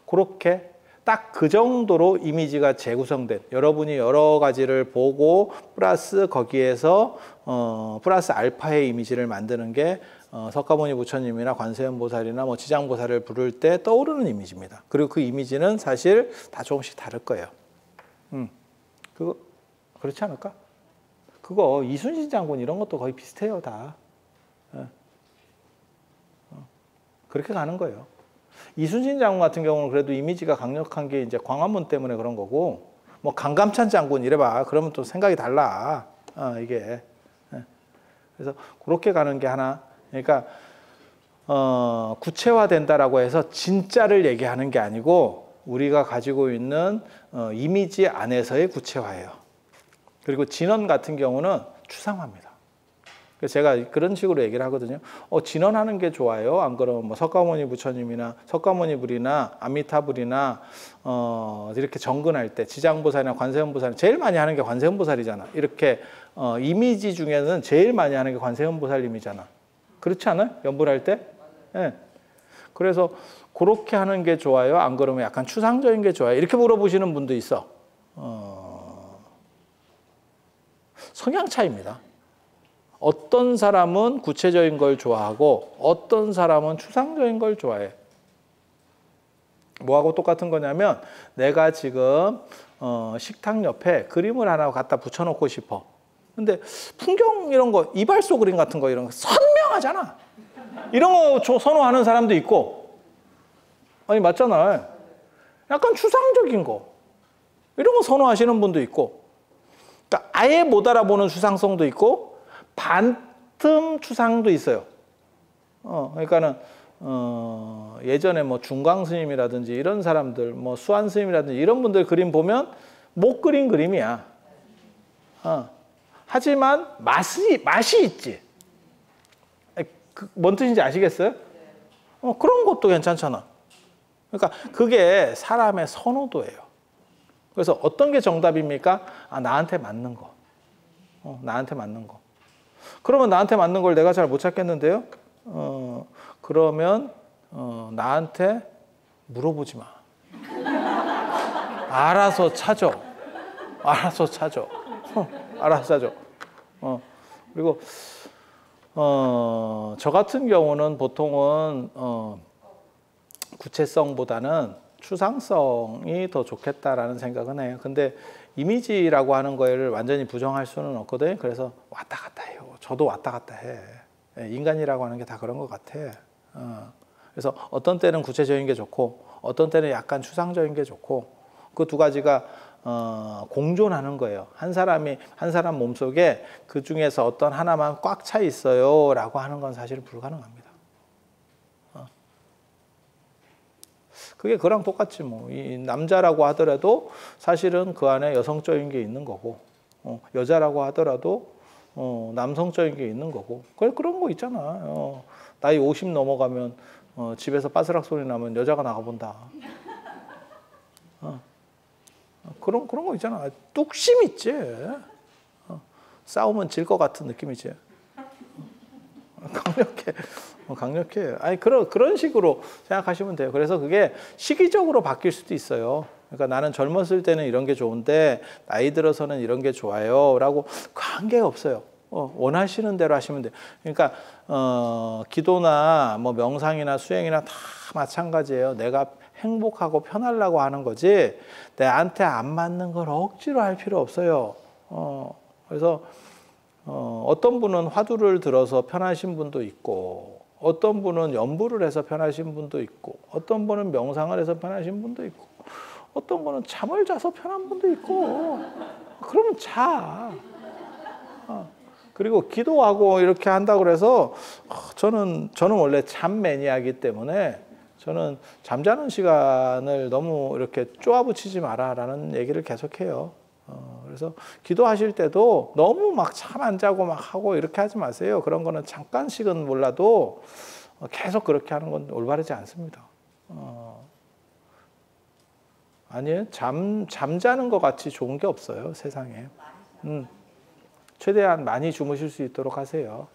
그렇게 딱 그 정도로 이미지가 재구성된 여러분이 여러 가지를 보고 플러스 거기에서 플러스 알파의 이미지를 만드는 게 석가모니 부처님이나 관세음 보살이나 뭐 지장 보살을 부를 때 떠오르는 이미지입니다. 그리고 그 이미지는 사실 다 조금씩 다를 거예요. 그거 그렇지 않을까? 그거 이순신 장군 이런 것도 거의 비슷해요, 다. 그렇게 가는 거예요. 이순신 장군 같은 경우는 그래도 이미지가 강력한 게 이제 광화문 때문에 그런 거고, 뭐 강감찬 장군 이래봐. 그러면 또 생각이 달라. 이게. 그래서 그렇게 가는 게 하나. 그러니까 구체화된다라고 해서 진짜를 얘기하는 게 아니고 우리가 가지고 있는 이미지 안에서의 구체화예요. 그리고 진언 같은 경우는 추상화입니다. 그래서 제가 그런 식으로 얘기를 하거든요. 진언하는 게 좋아요. 안 그러면 뭐 석가모니 부처님이나 석가모니 불이나 아미타불이나 이렇게 정근할 때 지장보살이나 관세음보살 제일 많이 하는 게 관세음보살이잖아. 이렇게 이미지 중에는 제일 많이 하는 게 관세음보살님이잖아. 그렇지 않아요? 연불할 때? 네. 그래서 그렇게 하는 게 좋아요. 안 그러면 약간 추상적인 게 좋아요. 이렇게 물어보시는 분도 있어. 성향 차이입니다. 어떤 사람은 구체적인 걸 좋아하고 어떤 사람은 추상적인 걸 좋아해. 뭐하고 똑같은 거냐면 내가 지금 식탁 옆에 그림을 하나 갖다 붙여놓고 싶어. 근데 풍경 이런 거, 이발소 그림 같은 거 이런 거 선명하잖아. 이런 거 선호하는 사람도 있고. 아니 맞잖아. 약간 추상적인 거. 이런 거 선호하시는 분도 있고. 그러니까 아예 못 알아보는 추상성도 있고 반틈 추상도 있어요. 그러니까는 예전에 뭐 중광 스님이라든지 이런 사람들, 뭐 수안 스님이라든지 이런 분들 그림 보면 못 그린 그림이야. 하지만 맛이 있지. 뭔 뜻인지 아시겠어요? 그런 것도 괜찮잖아. 그러니까 그게 사람의 선호도예요. 그래서 어떤 게 정답입니까? 아, 나한테 맞는 거. 나한테 맞는 거. 그러면 나한테 맞는 걸 내가 잘 못 찾겠는데요? 그러면 나한테 물어보지 마. 알아서 찾아. 알아서 찾아. 알아서 찾아. 그리고 저 같은 경우는 보통은 구체성보다는 추상성이 더 좋겠다라는 생각은 해요. 근데 이미지라고 하는 거를 완전히 부정할 수는 없거든요. 그래서 왔다 갔다 해요. 저도 왔다 갔다 해. 인간이라고 하는 게 다 그런 것 같아. 그래서 어떤 때는 구체적인 게 좋고 어떤 때는 약간 추상적인 게 좋고 그 두 가지가 공존하는 거예요. 한 사람 몸속에 그 중에서 어떤 하나만 꽉 차 있어요라고 하는 건 사실은 불가능합니다. 그게 그랑 똑같지 뭐. 이 남자라고 하더라도 사실은 그 안에 여성적인 게 있는 거고, 여자라고 하더라도 남성적인 게 있는 거고. 그런 거 있잖아. 나이 50 넘어가면 집에서 빠스락 소리 나면 여자가 나가본다. 그런 거 있잖아. 뚝심 있지. 싸우면 질 것 같은 느낌이지. 강력해. 아니, 그런 식으로 생각하시면 돼요. 그래서 그게 시기적으로 바뀔 수도 있어요. 그러니까 나는 젊었을 때는 이런 게 좋은데, 나이 들어서는 이런 게 좋아요. 라고 관계가 없어요. 원하시는 대로 하시면 돼요. 그러니까, 기도나 뭐 명상이나 수행이나 다 마찬가지예요. 내가 행복하고 편하려고 하는 거지, 내한테 안 맞는 걸 억지로 할 필요 없어요. 그래서, 어떤 분은 화두를 들어서 편하신 분도 있고, 어떤 분은 연부를 해서 편하신 분도 있고, 어떤 분은 명상을 해서 편하신 분도 있고, 어떤 분은 잠을 자서 편한 분도 있고, 그러면 자. 그리고 기도하고 이렇게 한다고 그래서 저는 원래 잠 매니아이기 때문에 저는 잠자는 시간을 너무 이렇게 쪼아붙이지 마라라는 얘기를 계속해요. 그래서 기도하실 때도 너무 막 잠 안 자고 막 하고 이렇게 하지 마세요. 그런 거는 잠깐씩은 몰라도 계속 그렇게 하는 건 올바르지 않습니다. 아니에요. 잠자는 것 같이 좋은 게 없어요, 세상에. 최대한 많이 주무실 수 있도록 하세요.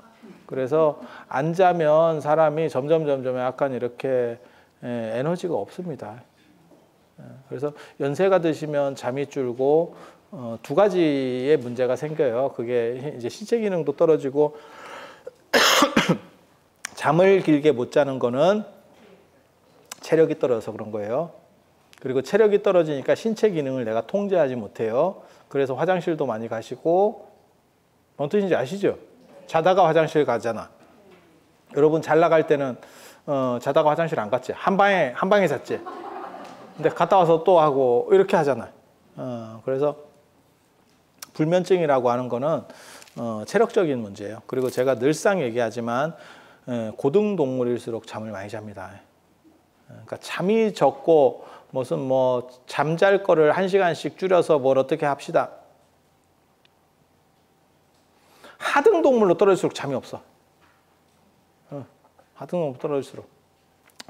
그래서 안 자면 사람이 점점 약간 이렇게 에너지가 없습니다. 그래서 연세가 드시면 잠이 줄고 두 가지의 문제가 생겨요. 그게 이제 신체 기능도 떨어지고 잠을 길게 못 자는 거는 체력이 떨어져서 그런 거예요. 그리고 체력이 떨어지니까 신체 기능을 내가 통제하지 못해요. 그래서 화장실도 많이 가시고, 뭔 뜻인지 아시죠? 자다가 화장실 가잖아. 여러분 잘 나갈 때는 자다가 화장실 안 갔지. 한 방에 잤지. 근데 갔다 와서 또 하고 이렇게 하잖아. 그래서 불면증이라고 하는 거는 체력적인 문제예요. 그리고 제가 늘상 얘기하지만 고등동물일수록 잠을 많이 잡니다. 그러니까 잠이 적고 무슨 뭐 잠잘 거를 1시간씩 줄여서 뭘 어떻게 합시다. 하등동물로 떨어질수록 잠이 없어. 하등동물로 떨어질수록.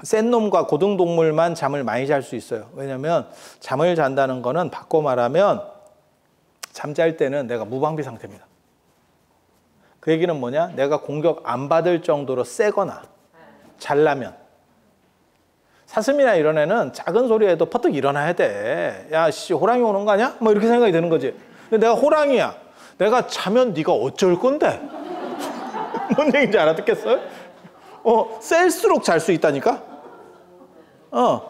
센 놈과 고등동물만 잠을 많이 잘 수 있어요. 왜냐하면 잠을 잔다는 거는 바꿔 말하면 잠잘 때는 내가 무방비 상태입니다. 그 얘기는 뭐냐? 내가 공격 안 받을 정도로 세거나 잘나면. 사슴이나 이런 애는 작은 소리에도 퍼뜩 일어나야 돼. 야, 씨, 호랑이 오는 거 아니야? 뭐 이렇게 생각이 드는 거지. 근데 내가 호랑이야. 내가 자면 네가 어쩔 건데? 뭔 얘기인지 알아듣겠어요? 셀수록 잘 수 있다니까?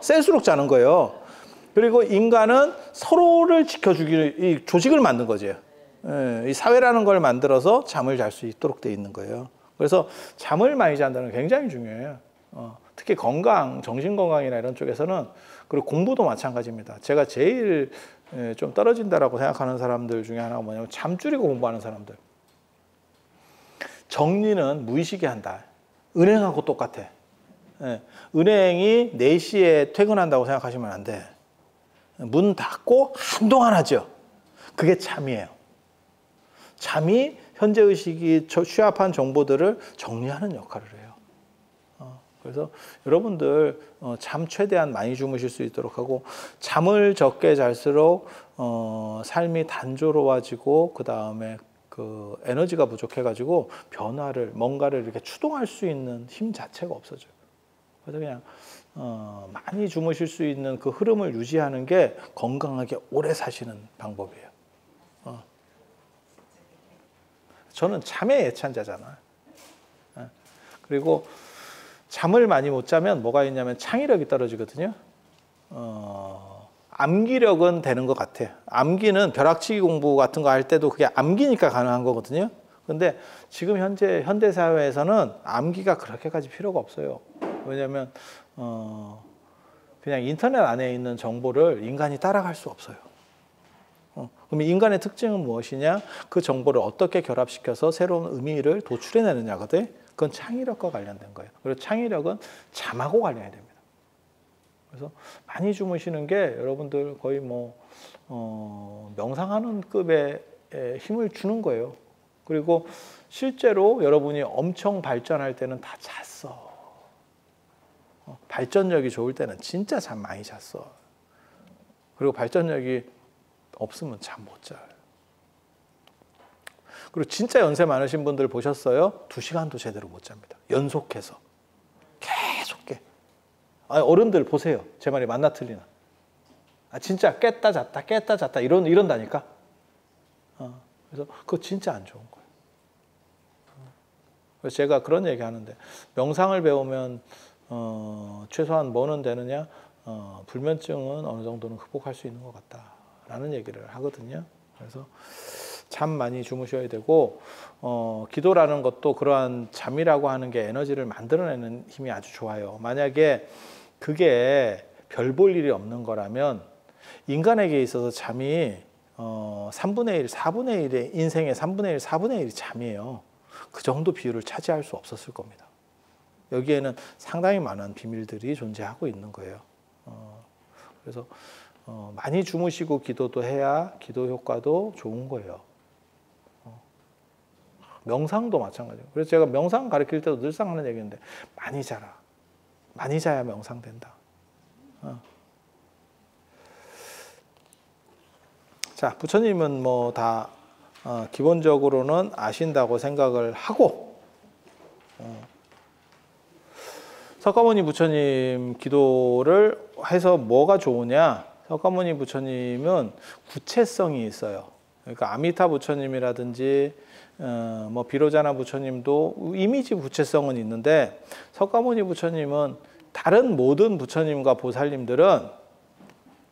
셀수록 자는 거예요. 그리고 인간은 서로를 지켜주기, 이 조직을 만든 거죠. 이 사회라는 걸 만들어서 잠을 잘 수 있도록 돼 있는 거예요. 그래서 잠을 많이 잔다는 게 굉장히 중요해요. 특히 건강, 정신건강이나 이런 쪽에서는, 그리고 공부도 마찬가지입니다. 제가 제일 좀 떨어진다라고 생각하는 사람들 중에 하나가 뭐냐면 잠 줄이고 공부하는 사람들. 정리는 무의식에 한다. 은행하고 똑같아. 은행이 4시에 퇴근한다고 생각하시면 안 돼. 문 닫고 한동안 하죠. 그게 잠이에요. 잠이 현재의식이 취합한 정보들을 정리하는 역할을 해요. 그래서 여러분들 잠 최대한 많이 주무실 수 있도록 하고, 잠을 적게 잘수록 삶이 단조로워지고 그 다음에 그 에너지가 부족해가지고 변화를 뭔가를 이렇게 추동할 수 있는 힘 자체가 없어져요. 그래서 그냥 많이 주무실 수 있는 그 흐름을 유지하는 게 건강하게 오래 사시는 방법이에요. 저는 잠의 애찬자잖아요. 그리고 잠을 많이 못 자면 뭐가 있냐면 창의력이 떨어지거든요. 암기력은 되는 것 같아요. 암기는 벼락치기 공부 같은 거 할 때도 그게 암기니까 가능한 거거든요. 근데 지금 현대 사회에서는 암기가 그렇게까지 필요가 없어요. 왜냐하면 그냥 인터넷 안에 있는 정보를 인간이 따라갈 수 없어요. 그럼 인간의 특징은 무엇이냐? 그 정보를 어떻게 결합시켜서 새로운 의미를 도출해내느냐거든. 그건 창의력과 관련된 거예요. 그리고 창의력은 잠하고 관련이 됩니다. 그래서 많이 주무시는 게 여러분들 거의 명상하는 급의 힘을 주는 거예요. 그리고 실제로 여러분이 엄청 발전할 때는 다 잤어. 발전력이 좋을 때는 진짜 잠 많이 잤어. 그리고 발전력이 없으면 잠 못 자요. 그리고 진짜 연세 많으신 분들 보셨어요? 2시간도 제대로 못 잡니다. 연속해서. 계속 깨. 어른들 보세요. 제 말이 맞나 틀리나. 진짜 깼다 잤다 이런다니까. 그래서 그거 진짜 안 좋은 거예요. 그래서 제가 그런 얘기 하는데, 명상을 배우면 최소한 뭐는 되느냐? 불면증은 어느 정도는 극복할 수 있는 것 같다라는 얘기를 하거든요. 그래서 잠 많이 주무셔야 되고, 기도라는 것도 그러한 잠이라고 하는 게 에너지를 만들어내는 힘이 아주 좋아요. 만약에 그게 별 볼 일이 없는 거라면 인간에게 있어서 잠이 3분의 1, 4분의 1의 인생의 3분의 1, 4분의 1이 잠이에요. 그 정도 비율을 차지할 수 없었을 겁니다. 여기에는 상당히 많은 비밀들이 존재하고 있는 거예요. 그래서 많이 주무시고 기도도 해야 기도 효과도 좋은 거예요. 명상도 마찬가지예요. 그래서 제가 명상 가르칠 때도 늘상 하는 얘기인데, 많이 자라. 많이 자야 명상된다. 자, 부처님은 뭐 다 기본적으로는 아신다고 생각을 하고, 석가모니 부처님 기도를 해서 뭐가 좋으냐? 석가모니 부처님은 구체성이 있어요. 그러니까 아미타 부처님이라든지 뭐 비로자나 부처님도 이미지 구체성은 있는데, 석가모니 부처님은 다른 모든 부처님과 보살님들은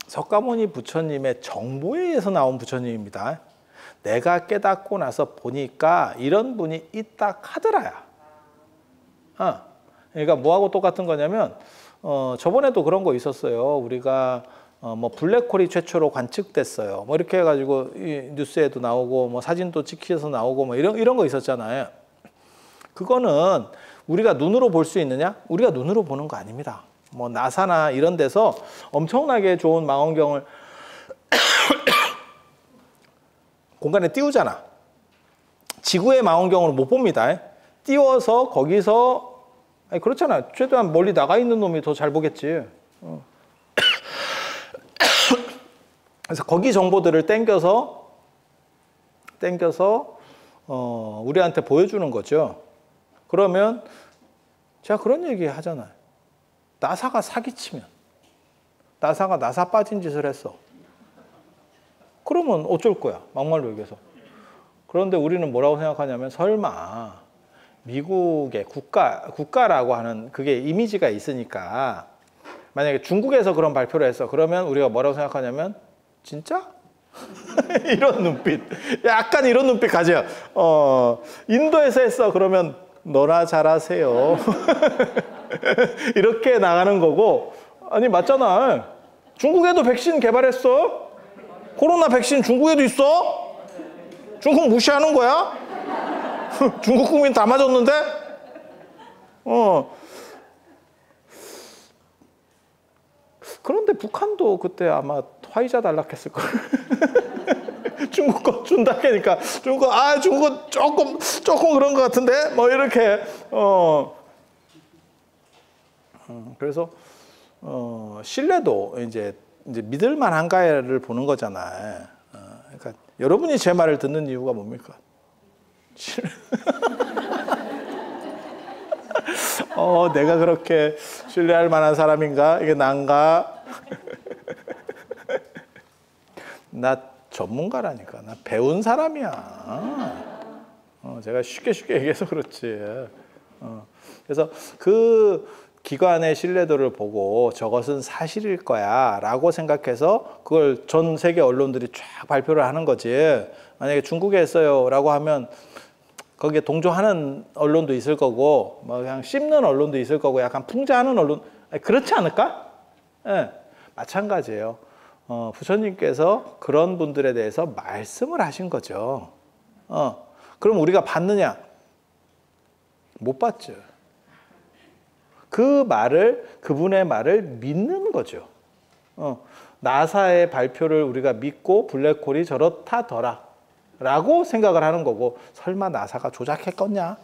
석가모니 부처님의 정보에 의해서 나온 부처님입니다. 내가 깨닫고 나서 보니까 이런 분이 있다 하더라야. 그러니까 뭐하고 똑같은 거냐면, 저번에도 그런 거 있었어요. 우리가 뭐 블랙홀이 최초로 관측됐어요. 뭐 이렇게 해가지고 이 뉴스에도 나오고 뭐 사진도 찍혀서 나오고 뭐 이런 거 있었잖아요. 그거는 우리가 눈으로 볼 수 있느냐? 우리가 눈으로 보는 거 아닙니다. 뭐 나사나 이런 데서 엄청나게 좋은 망원경을 공간에 띄우잖아. 지구의 망원경으로 못 봅니다. 띄워서 거기서, 그렇잖아. 최대한 멀리 나가 있는 놈이 더 잘 보겠지. 그래서 거기 정보들을 땡겨서 우리한테 보여주는 거죠. 그러면 제가 그런 얘기 하잖아요. 나사가 사기치면, 나사가 나사 빠진 짓을 했어. 그러면 어쩔 거야, 막말로 얘기해서. 그런데 우리는 뭐라고 생각하냐면, 설마 미국의 국가라고 하는 그게 이미지가 있으니까, 만약에 중국에서 그런 발표를 했어. 그러면 우리가 뭐라고 생각하냐면, 진짜? 이런 눈빛. 약간 이런 눈빛 가져요. 인도에서 했어. 그러면 너나 잘하세요. 이렇게 나가는 거고. 아니, 맞잖아. 중국에도 백신 개발했어? 코로나 백신 중국에도 있어? 중국 무시하는 거야? 중국 국민 다 맞았는데? 그런데 북한도 그때 아마 화이자 달락했을 거예요. 중국 거 준다 하니까 중국 조금 그런 것 같은데 뭐 이렇게 그래서 신뢰도 이제 믿을 만한가를 보는 거잖아요. 그러니까 여러분이 제 말을 듣는 이유가 뭡니까? 내가 그렇게 신뢰할 만한 사람인가? 이게 난가? 나 전문가라니까. 나 배운 사람이야. 제가 쉽게 얘기해서 그렇지. 그래서 그 기관의 신뢰도를 보고 저것은 사실일 거야 라고 생각해서 그걸 전 세계 언론들이 쫙 발표를 하는 거지. 만약에 중국에 했어요 라고 하면 거기에 동조하는 언론도 있을 거고 뭐 그냥 씹는 언론도 있을 거고 약간 풍자하는 언론, 그렇지 않을까? 네, 마찬가지예요. 부처님께서 그런 분들에 대해서 말씀을 하신 거죠. 그럼 우리가 받느냐? 못 받죠. 그분의 말을 믿는 거죠. 나사의 발표를 우리가 믿고 블랙홀이 저렇다더라 라고 생각을 하는 거고, 설마 나사가 조작했겠냐?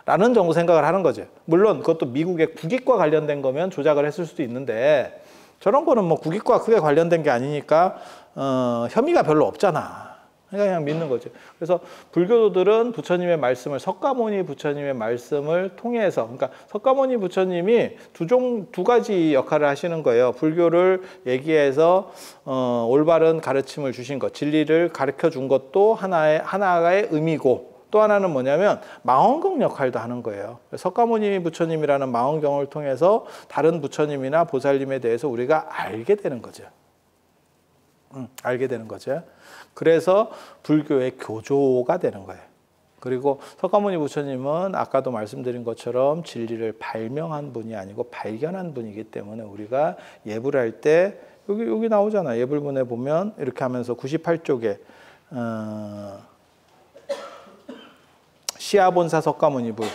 라는 정도 생각을 하는 거죠. 물론 그것도 미국의 국익과 관련된 거면 조작을 했을 수도 있는데, 저런 거는 뭐 국익과 크게 관련된 게 아니니까 혐의가 별로 없잖아. 그냥 믿는 거죠. 그래서 불교도들은 부처님의 말씀을, 석가모니 부처님의 말씀을 통해서, 그러니까 석가모니 부처님이 두 가지 역할을 하시는 거예요. 불교를 얘기해서 올바른 가르침을 주신 것, 진리를 가르쳐 준 것도 하나의 의미고, 또 하나는 뭐냐면 망원경 역할도 하는 거예요. 석가모니 부처님이라는 망원경을 통해서 다른 부처님이나 보살님에 대해서 우리가 알게 되는 거죠. 알게 되는 거죠. 그래서 불교의 교조가 되는 거예요. 그리고 석가모니 부처님은 아까도 말씀드린 것처럼 진리를 발명한 분이 아니고 발견한 분이기 때문에 우리가 예불 할 때 여기 나오잖아요. 예불문에 보면 이렇게 하면서 98쪽에 시아본사 석가모니불,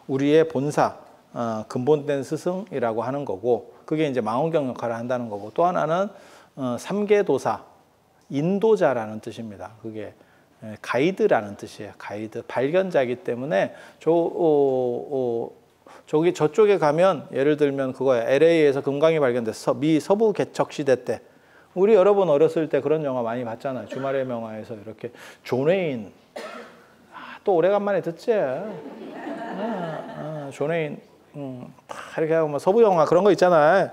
우리의 본사, 근본된 스승이라고 하는 거고, 그게 이제 망원경 역할을 한다는 거고, 또 하나는 삼계도사, 인도자라는 뜻입니다. 그게 가이드라는 뜻이에요. 가이드, 발견자이기 때문에 저쪽에 가면 예를 들면 그거야. LA에서 금강이 발견됐어. 미 서부 개척 시대 때. 우리 여러분 어렸을 때 그런 영화 많이 봤잖아요. 주말의 명화에서 이렇게 존 웨인. 또 오래간만에 듣지. 존 웨인. 이렇게 하고 뭐 서부 영화 그런 거 있잖아요.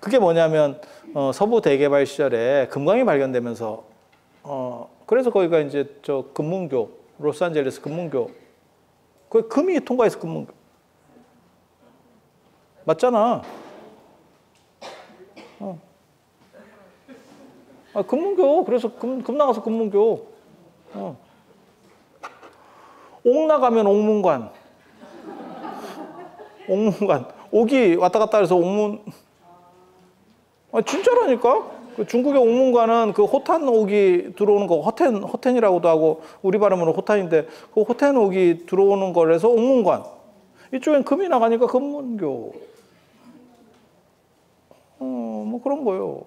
그게 뭐냐면 서부 대개발 시절에 금광이 발견되면서 그래서 거기가 이제 저 금문교, 로스앤젤레스 금문교, 그 금이 통과해서 금문교 맞잖아. 금문교. 그래서 금 나가서 금문교. 옥 나가면 옥문관. 옥이 왔다 갔다 해서 옥문. 진짜라니까? 그 중국의 옥문관은 그 호탄 옥이 들어오는 거, 허텐이라고도 하고, 우리 발음으로 호탄인데, 그 호텐 옥이 들어오는 거라서 옥문관. 이쪽엔 금이 나가니까 금문교. 뭐 그런 거요.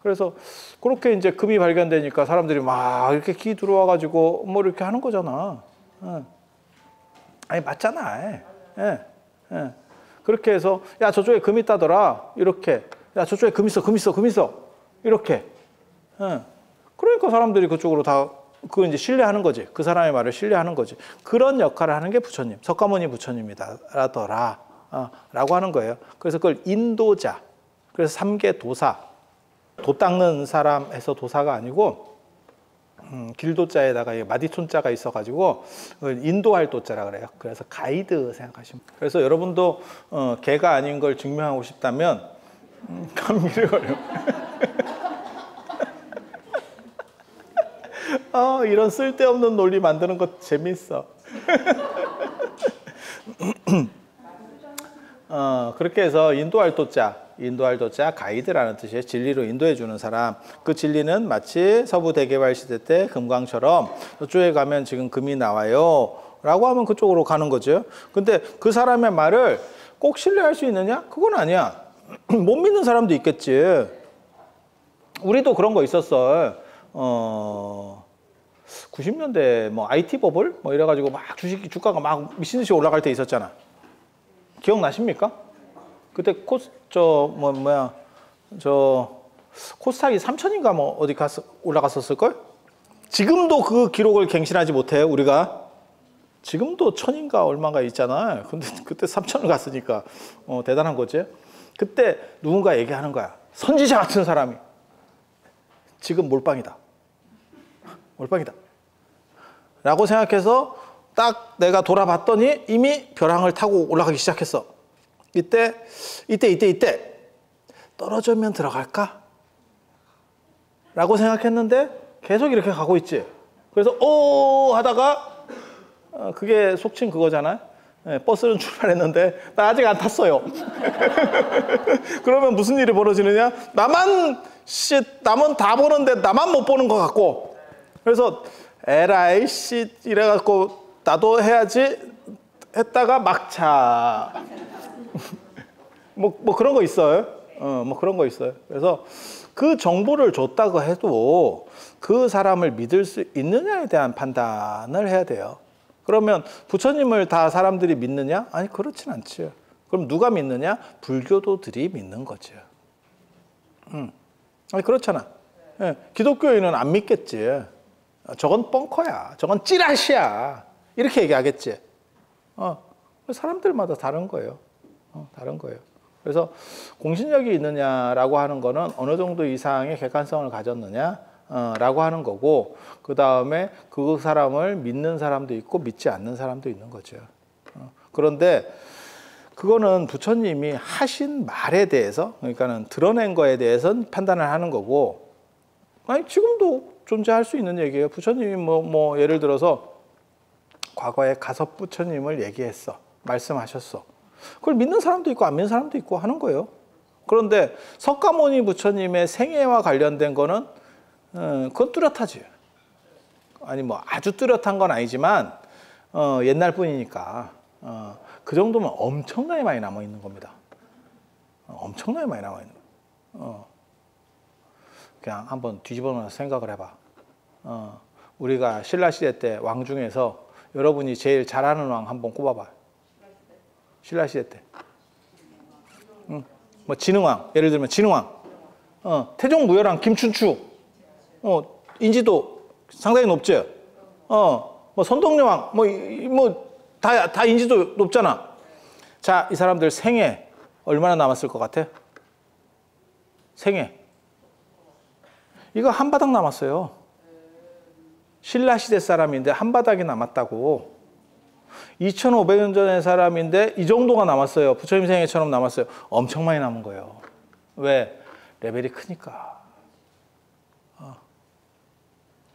그래서 그렇게 이제 금이 발견되니까 사람들이 막 이렇게 기 들어와가지고 뭐 이렇게 하는 거잖아. 아니, 맞잖아. 그렇게 해서, 야, 저쪽에 금 있다더라. 이렇게. 야, 저쪽에 금 있어. 이렇게. 그러니까 사람들이 그쪽으로 다, 그거 이제 신뢰하는 거지. 그 사람의 말을 신뢰하는 거지. 그런 역할을 하는 게 부처님, 석가모니 부처님이다라더라. 라고 하는 거예요. 그래서 그걸 인도자. 그래서 삼계도사. 도 닦는 사람 해서 도사가 아니고, 길도자에다가 마디촌자가 있어가지고 인도할 도자라 그래요. 그래서 가이드 생각하시면. 그래서 여러분도 개가 아닌 걸 증명하고 싶다면 감기를 걸려. 이런 쓸데없는 논리 만드는 거 재밌어. 그렇게 해서 인도할 도자 가이드라는 뜻이에요. 진리로 인도해 주는 사람. 그 진리는 마치 서부 대개발 시대 때 금광처럼 저쪽에 가면 지금 금이 나와요 라고 하면 그쪽으로 가는 거죠. 근데 그 사람의 말을 꼭 신뢰할 수 있느냐? 그건 아니야. 못 믿는 사람도 있겠지. 우리도 그런 거 있었어. 90년대 뭐 IT 버블 뭐 이래가지고 막 주가가 막 미친 듯이 올라갈 때 있었잖아. 기억나십니까? 그때 코스닥이 3천인가 뭐 어디 가서 올라갔었을 걸? 지금도 그 기록을 갱신하지 못해요, 우리가. 지금도 1000인가 얼마가 있잖아. 근데 그때 3000을 갔으니까 대단한 거지. 그때 누군가 얘기하는 거야. 선지자 같은 사람이 지금 몰빵이다. 몰빵이다. 라고 생각해서 딱 내가 돌아봤더니 이미 벼랑을 타고 올라가기 시작했어. 이때 떨어지면 들어갈까? 라고 생각했는데 계속 이렇게 가고 있지. 그래서 하다가 그게 속칭 그거잖아요. 네, 버스는 출발했는데 나 아직 안 탔어요. 그러면 무슨 일이 벌어지느냐? 남은 다 보는데 나만 못 보는 것 같고. 그래서 에라이 씨 이래갖고 나도 해야지 했다가 막차. 뭐 그런 거 있어요. 뭐 그런 거 있어요. 그래서 그 정보를 줬다고 해도 그 사람을 믿을 수 있느냐에 대한 판단을 해야 돼요. 그러면 부처님을 다 사람들이 믿느냐? 아니, 그렇진 않죠. 그럼 누가 믿느냐? 불교도들이 믿는 거죠. 아니, 그렇잖아. 예, 기독교인은 안 믿겠지. 저건 뻥커야. 저건 찌라시야. 이렇게 얘기하겠지. 사람들마다 다른 거예요. 다른 거예요. 그래서 공신력이 있느냐라고 하는 거는 어느 정도 이상의 객관성을 가졌느냐 라고 하는 거고, 그 다음에 그 사람을 믿는 사람도 있고 믿지 않는 사람도 있는 거죠. 그런데 그거는 부처님이 하신 말에 대해서, 그러니까는 드러낸 거에 대해서는 판단을 하는 거고, 아니 지금도 존재할 수 있는 얘기예요. 부처님이 뭐 예를 들어서 과거에 가섭 부처님을 얘기했어, 말씀하셨어. 그걸 믿는 사람도 있고 안 믿는 사람도 있고 하는 거예요. 그런데 석가모니 부처님의 생애와 관련된 거는 그건 뚜렷하지. 아니 뭐 아주 뚜렷한 건 아니지만 옛날 뿐이니까 그 정도면 엄청나게 많이 남아 있는 겁니다. 엄청나게 많이 남아 있는 거. 그냥 한번 뒤집어놓아서 생각을 해봐. 우리가 신라 시대 때 왕 중에서 여러분이 제일 잘하는 왕 한번 꼽아봐. 신라 시대 때. 뭐 진흥왕, 예를 들면 진흥왕. 태종무열왕 김춘추. 인지도 상당히 높지. 뭐 선동여왕, 다 인지도 높잖아. 자, 이 사람들 생애 얼마나 남았을 것 같아? 생애. 이거 한 바닥 남았어요. 신라 시대 사람인데 한 바닥이 남았다고. 2500년 전의 사람인데 이 정도가 남았어요. 부처님 생애처럼 남았어요. 엄청 많이 남은 거예요. 왜? 레벨이 크니까.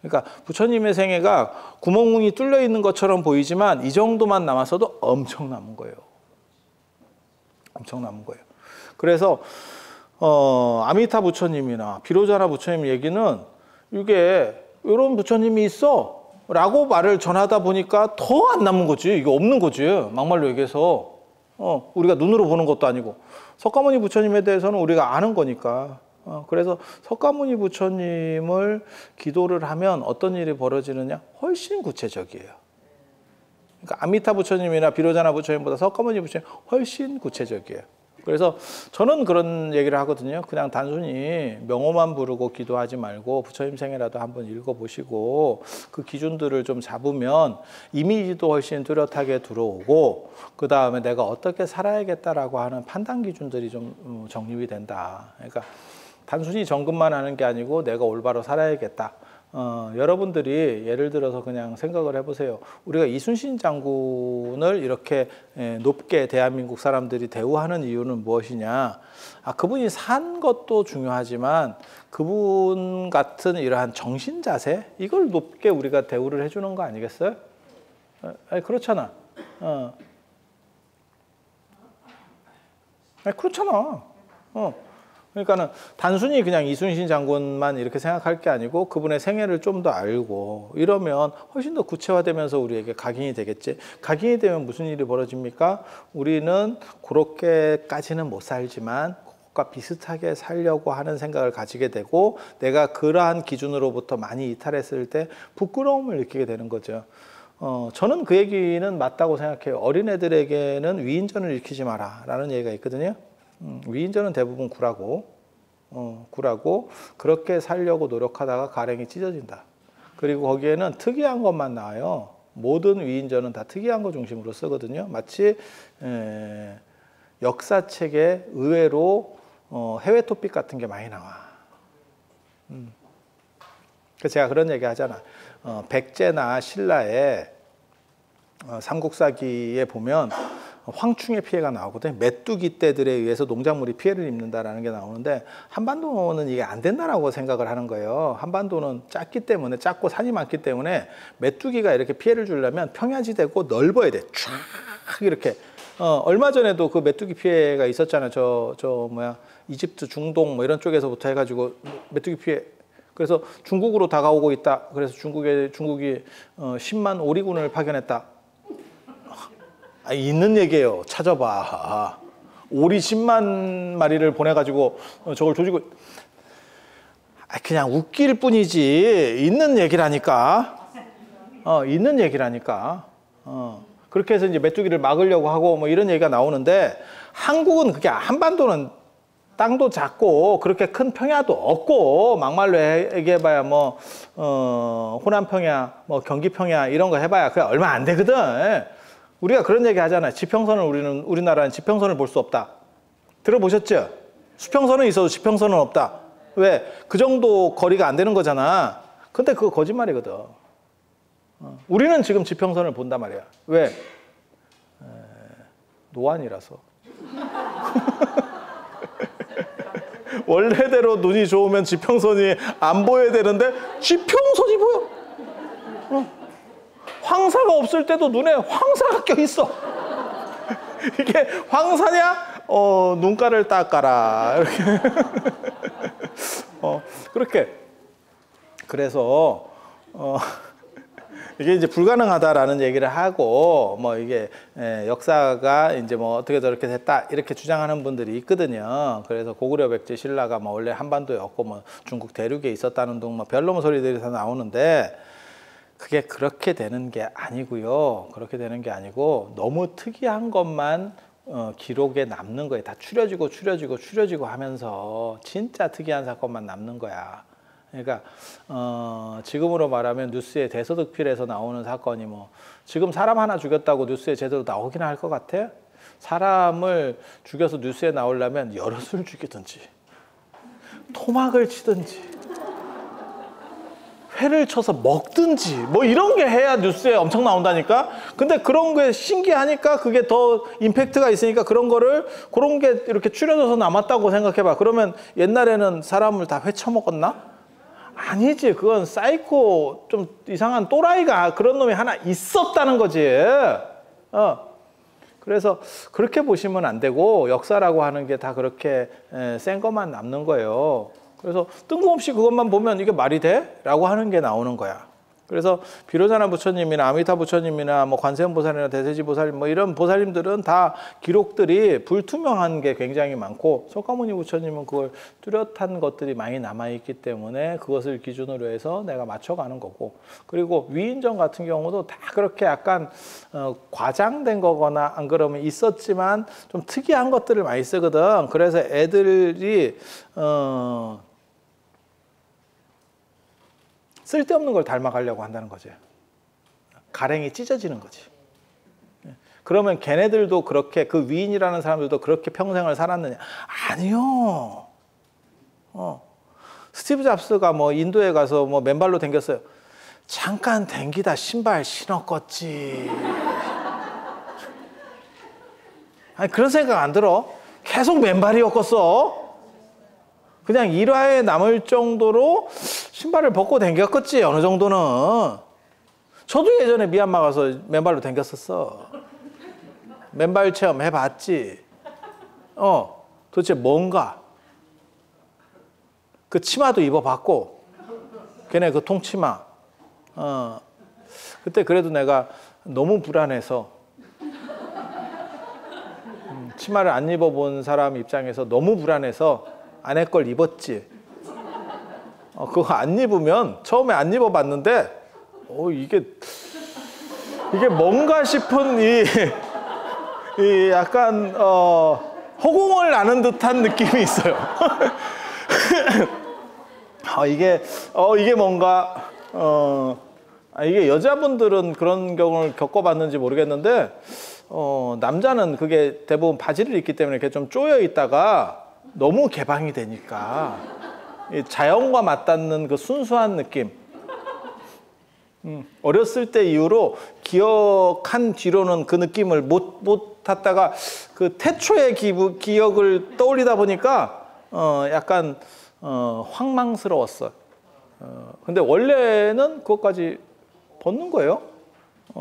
그러니까 부처님의 생애가 구멍이 뚫려 있는 것처럼 보이지만 이 정도만 남았어도 엄청 남은 거예요. 엄청 남은 거예요. 그래서 아미타 부처님이나 비로자나 부처님 얘기는 이게 이런 부처님이 있어 라고 말을 전하다 보니까 더 안 남은 거지. 이게 없는 거지. 막말로 얘기해서 우리가 눈으로 보는 것도 아니고. 석가모니 부처님에 대해서는 우리가 아는 거니까. 그래서 석가모니 부처님을 기도를 하면 어떤 일이 벌어지느냐? 훨씬 구체적이에요. 그러니까 아미타 부처님이나 비로자나 부처님보다 석가모니 부처님 훨씬 구체적이에요. 그래서 저는 그런 얘기를 하거든요. 그냥 단순히 명호만 부르고 기도하지 말고 부처님 생애라도 한번 읽어보시고 그 기준들을 좀 잡으면 이미지도 훨씬 뚜렷하게 들어오고, 그 다음에 내가 어떻게 살아야겠다라고 하는 판단 기준들이 좀 정립이 된다. 그러니까 단순히 정근만 하는 게 아니고 내가 올바로 살아야겠다. 여러분들이 예를 들어서 그냥 생각을 해보세요. 우리가 이순신 장군을 이렇게 높게 대한민국 사람들이 대우하는 이유는 무엇이냐? 그분이 산 것도 중요하지만 그분 같은 이러한 정신 자세, 이걸 높게 우리가 대우를 해주는 거 아니겠어요? 아니, 그렇잖아. 아니, 그렇잖아. 그러니까는 단순히 그냥 이순신 장군만 이렇게 생각할 게 아니고 그분의 생애를 좀 더 알고 이러면 훨씬 더 구체화되면서 우리에게 각인이 되겠지. 각인이 되면 무슨 일이 벌어집니까? 우리는 그렇게까지는 못 살지만 것과 비슷하게 살려고 하는 생각을 가지게 되고 내가 그러한 기준으로부터 많이 이탈했을 때 부끄러움을 느끼게 되는 거죠. 저는 그 얘기는 맞다고 생각해요. 어린애들에게는 위인전을 일으키지 마라 라는 얘기가 있거든요. 위인전은 대부분 굴하고 그렇게 살려고 노력하다가 가랭이 찢어진다. 그리고 거기에는 특이한 것만 나와요. 모든 위인전은 다 특이한 거 중심으로 쓰거든요. 마치 역사책에 의외로 해외 토픽 같은 게 많이 나와. 그래서 제가 그런 얘기 하잖아. 백제나 신라의 삼국사기에 보면 황충의 피해가 나오거든요. 메뚜기 떼들에 의해서 농작물이 피해를 입는다라는 게 나오는데 한반도는 이게 안 된다라고 생각을 하는 거예요. 한반도는 작고 산이 많기 때문에 메뚜기가 이렇게 피해를 주려면 평야지대고 넓어야 돼. 쫙 이렇게. 얼마 전에도 그 메뚜기 피해가 있었잖아요. 이집트, 중동 뭐 이런 쪽에서부터 해가지고 메뚜기 피해. 그래서 중국으로 다가오고 있다. 그래서 중국이 10만 오리군을 파견했다. 있는 얘기예요. 찾아봐. 오리 10만 마리를 보내가지고 저걸 조지고. 그냥 웃길 뿐이지. 있는 얘기라니까. 있는 얘기라니까. 그렇게 해서 이제 메뚜기를 막으려고 하고 뭐 이런 얘기가 나오는데 한국은 그게 한반도는 땅도 작고 그렇게 큰 평야도 없고 막말로 얘기해봐야 뭐 호남 평야, 뭐 경기 평야 이런 거 해봐야 그게 얼마 안 되거든. 우리가 그런 얘기 하잖아요. 지평선을 우리나라는 지평선을 볼 수 없다. 들어보셨죠? 수평선은 있어도 지평선은 없다. 왜? 그 정도 거리가 안 되는 거잖아. 근데 그거 거짓말이거든. 우리는 지금 지평선을 본단 말이야. 왜? 노안이라서. 원래대로 눈이 좋으면 지평선이 안 보여야 되는데 지평선이 보여. 황사가 없을 때도 눈에 황사가 껴있어. 이게 황사냐? 눈가를 닦아라. 이렇게. 그렇게. 그래서 이게 이제 불가능하다라는 얘기를 하고 뭐 이게 역사가 이제 뭐 어떻게 저렇게 됐다 이렇게 주장하는 분들이 있거든요. 그래서 고구려 백제 신라가 뭐 원래 한반도에 없고 뭐 중국 대륙에 있었다는 등 뭐 별놈 소리들이 다 나오는데 그게 그렇게 되는 게 아니고요. 그렇게 되는 게 아니고 너무 특이한 것만 기록에 남는 거예요. 다 추려지고 하면서 진짜 특이한 사건만 남는 거야. 그러니까 지금으로 말하면 뉴스에 대서득필에서 나오는 사건이 뭐 지금 사람 하나 죽였다고 뉴스에 제대로 나오긴 할 것 같아? 사람을 죽여서 뉴스에 나오려면 여럿을 죽이든지 토막을 치든지 회를 쳐서 먹든지 뭐 이런 게 해야 뉴스에 엄청 나온다니까. 근데 그런 게 신기하니까 그게 더 임팩트가 있으니까 그런 게 이렇게 추려져서 남았다고 생각해봐. 그러면 옛날에는 사람을 다 회 쳐먹었나? 아니지. 그건 사이코 좀 이상한 또라이가 그런 놈이 하나 있었다는 거지. 그래서 그렇게 보시면 안 되고 역사라고 하는 게 다 그렇게 센 것만 남는 거예요. 그래서 뜬금없이 그것만 보면 이게 말이 돼? 라고 하는 게 나오는 거야. 그래서 비로자나 부처님이나 아미타 부처님이나 뭐 관세음 보살이나 대세지 보살 뭐 이런 보살님들은 다 기록들이 불투명한 게 굉장히 많고 석가모니 부처님은 그걸 뚜렷한 것들이 많이 남아있기 때문에 그것을 기준으로 해서 내가 맞춰가는 거고, 그리고 위인전 같은 경우도 다 그렇게 약간 과장된 거거나 안 그러면 있었지만 좀 특이한 것들을 많이 쓰거든. 그래서 애들이 쓸데없는 걸 닮아가려고 한다는 거지. 가랭이 찢어지는 거지. 그러면 걔네들도 그렇게, 그 위인이라는 사람들도 그렇게 평생을 살았느냐? 아니요. 스티브 잡스가 뭐 인도에 가서 뭐 맨발로 댕겼어요. 잠깐 댕기다 신발 신었겠지. 아니 그런 생각 안 들어? 계속 맨발이었겠어. 그냥 일화에 남을 정도로 신발을 벗고 댕겼겠지, 어느 정도는. 저도 예전에 미얀마 가서 맨발로 댕겼었어. 맨발 체험 해봤지. 도대체 뭔가. 그 치마도 입어봤고, 걔네 그 통치마. 그때 그래도 내가 너무 불안해서 치마를 안 입어본 사람 입장에서 너무 불안해서 아내 걸 입었지. 그거 안 입으면 처음에 안 입어봤는데 이게 뭔가 싶은 이 약간 허공을 나는 듯한 느낌이 있어요. 이게 뭔가 이게 여자분들은 그런 경우를 겪어봤는지 모르겠는데 남자는 그게 대부분 바지를 입기 때문에 이렇게 좀 쪼여 있다가 너무 개방이 되니까 자연과 맞닿는 그 순수한 느낌. 어렸을 때 이후로 기억한 뒤로는 그 느낌을 못 탔다가 그 태초의 기억을 떠올리다 보니까 약간 황망스러웠어요. 근데 원래는 그것까지 벗는 거예요.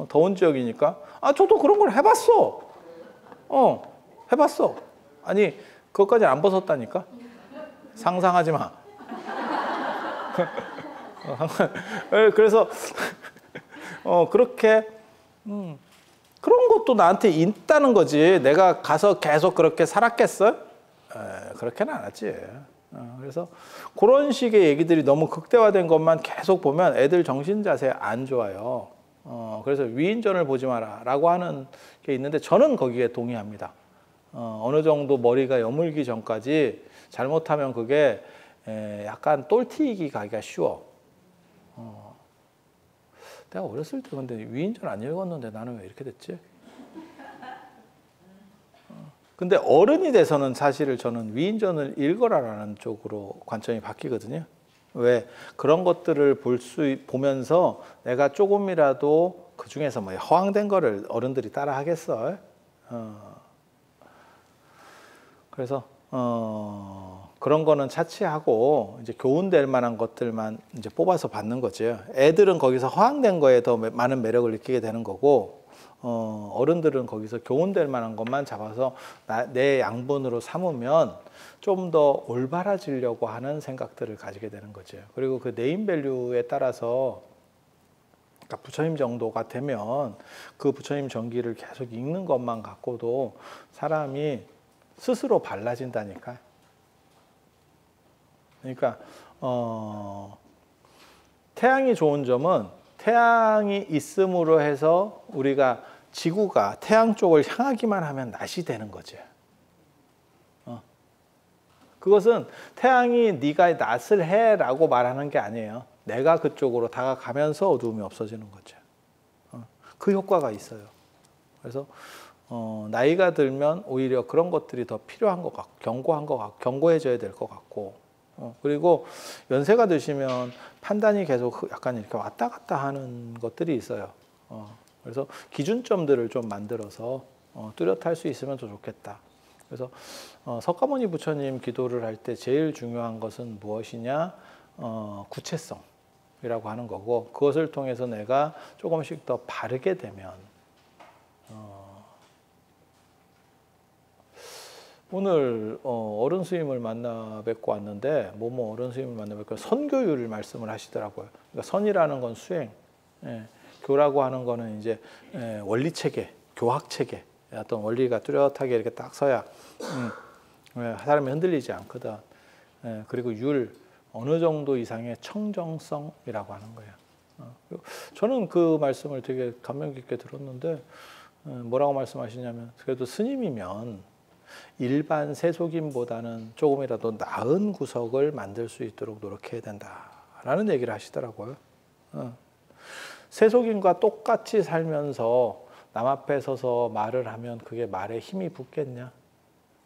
더운 지역이니까. 저도 그런 걸 해봤어. 해봤어. 아니, 그것까지 안 벗었다니까. 상상하지 마. 그래서 그렇게 그런 것도 나한테 있다는 거지. 내가 가서 계속 그렇게 살았겠어? 그렇게는 안 했지. 그래서 그런 식의 얘기들이 너무 극대화된 것만 계속 보면 애들 정신 자세 안 좋아요. 그래서 위인전을 보지 마라 라고 하는 게 있는데 저는 거기에 동의합니다. 어느 정도 머리가 여물기 전까지 잘못하면 그게 약간 똘튀기 가기가 쉬워. 내가 어렸을 때 근데 위인전 안 읽었는데 나는 왜 이렇게 됐지? 근데 어른이 돼서는 사실 저는 위인전을 읽어라라는 쪽으로 관점이 바뀌거든요. 왜? 그런 것들을 보면서 내가 조금이라도 그 중에서 뭐 허황된 거를 어른들이 따라 하겠어? 그래서 그런 거는 차치하고 이제 교훈될 만한 것들만 이제 뽑아서 받는 거죠. 애들은 거기서 허황된 거에 더 많은 매력을 느끼게 되는 거고, 어른들은 거기서 교훈될 만한 것만 잡아서 내 양분으로 삼으면 좀 더 올바라지려고 하는 생각들을 가지게 되는 거죠. 그리고 그 네임밸류에 따라서 그러니까 부처님 정도가 되면 그 부처님 정기를 계속 읽는 것만 갖고도 사람이 스스로 발라진다니까. 그러니까 태양이 좋은 점은 태양이 있음으로 해서 우리가 지구가 태양 쪽을 향하기만 하면 낮이 되는 거죠. 그것은 태양이 네가 낮을 해라고 말하는 게 아니에요. 내가 그쪽으로 다가가면서 어두움이 없어지는 거죠. 그 효과가 있어요. 그래서 나이가 들면 오히려 그런 것들이 더 필요한 것 같고 견고한 것 같고 견고해져야 될 것 같고 그리고 연세가 드시면 판단이 계속 약간 이렇게 왔다 갔다 하는 것들이 있어요. 그래서 기준점들을 좀 만들어서 뚜렷할 수 있으면 더 좋겠다. 그래서 석가모니 부처님 기도를 할 때 제일 중요한 것은 무엇이냐? 구체성이라고 하는 거고 그것을 통해서 내가 조금씩 더 바르게 되면 오늘 어른 스님을 만나 뵙고 왔는데 뭐뭐 어른 스님을 만나 뵙고 선교율을 말씀을 하시더라고요. 그러니까 선이라는 건 수행, 교라고 하는 거는 이제 원리 체계, 교학 체계, 어떤 원리가 뚜렷하게 이렇게 딱 서야 사람이 흔들리지 않거든. 그리고 율 어느 정도 이상의 청정성이라고 하는 거예요. 저는 그 말씀을 되게 감명 깊게 들었는데 뭐라고 말씀하시냐면 그래도 스님이면 일반 세속인보다는 조금이라도 나은 구석을 만들 수 있도록 노력해야 된다라는 얘기를 하시더라고요. 세속인과 똑같이 살면서 남 앞에 서서 말을 하면 그게 말에 힘이 붙겠냐?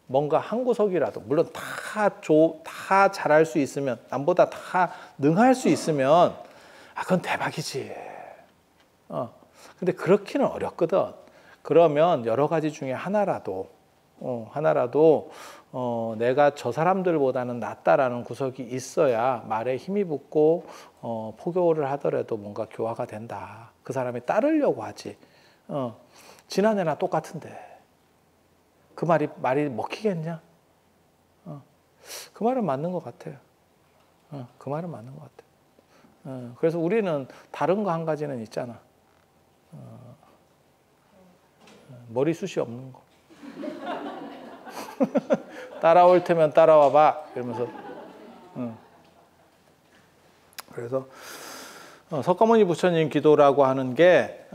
뭔가 한 구석이라도 물론 다 잘할 수 있으면 남보다 다 능할 수 있으면 그건 대박이지. 근데 그렇기는 어렵거든. 그러면 여러 가지 중에 하나라도 내가 저 사람들보다는 낫다라는 구석이 있어야 말에 힘이 붙고 포교를 하더라도 뭔가 교화가 된다. 그 사람이 따르려고 하지. 지난해나 똑같은데 그 말이 먹히겠냐? 그 말은 맞는 것 같아요. 그 말은 맞는 것 같아요. 그래서 우리는 다른 거 한 가지는 있잖아. 머리숱이 없는 거. 따라올 테면 따라와봐 이러면서. 그래서 석가모니 부처님 기도라고 하는 게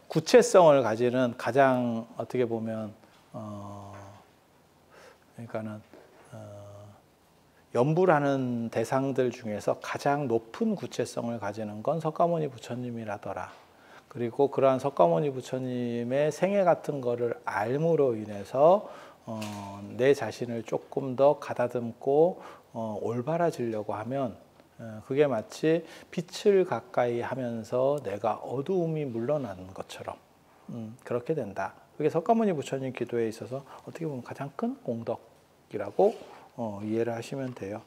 구체성을 가지는 가장 어떻게 보면 그러니까는 연불하는 대상들 중에서 가장 높은 구체성을 가지는 건 석가모니 부처님이라더라. 그리고 그러한 석가모니 부처님의 생애 같은 거를 알므로 인해서 내 자신을 조금 더 가다듬고 올바라지려고 하면 그게 마치 빛을 가까이 하면서 내가 어두움이 물러나는 것처럼 그렇게 된다. 그게 석가모니 부처님 기도에 있어서 어떻게 보면 가장 큰 공덕이라고 이해를 하시면 돼요.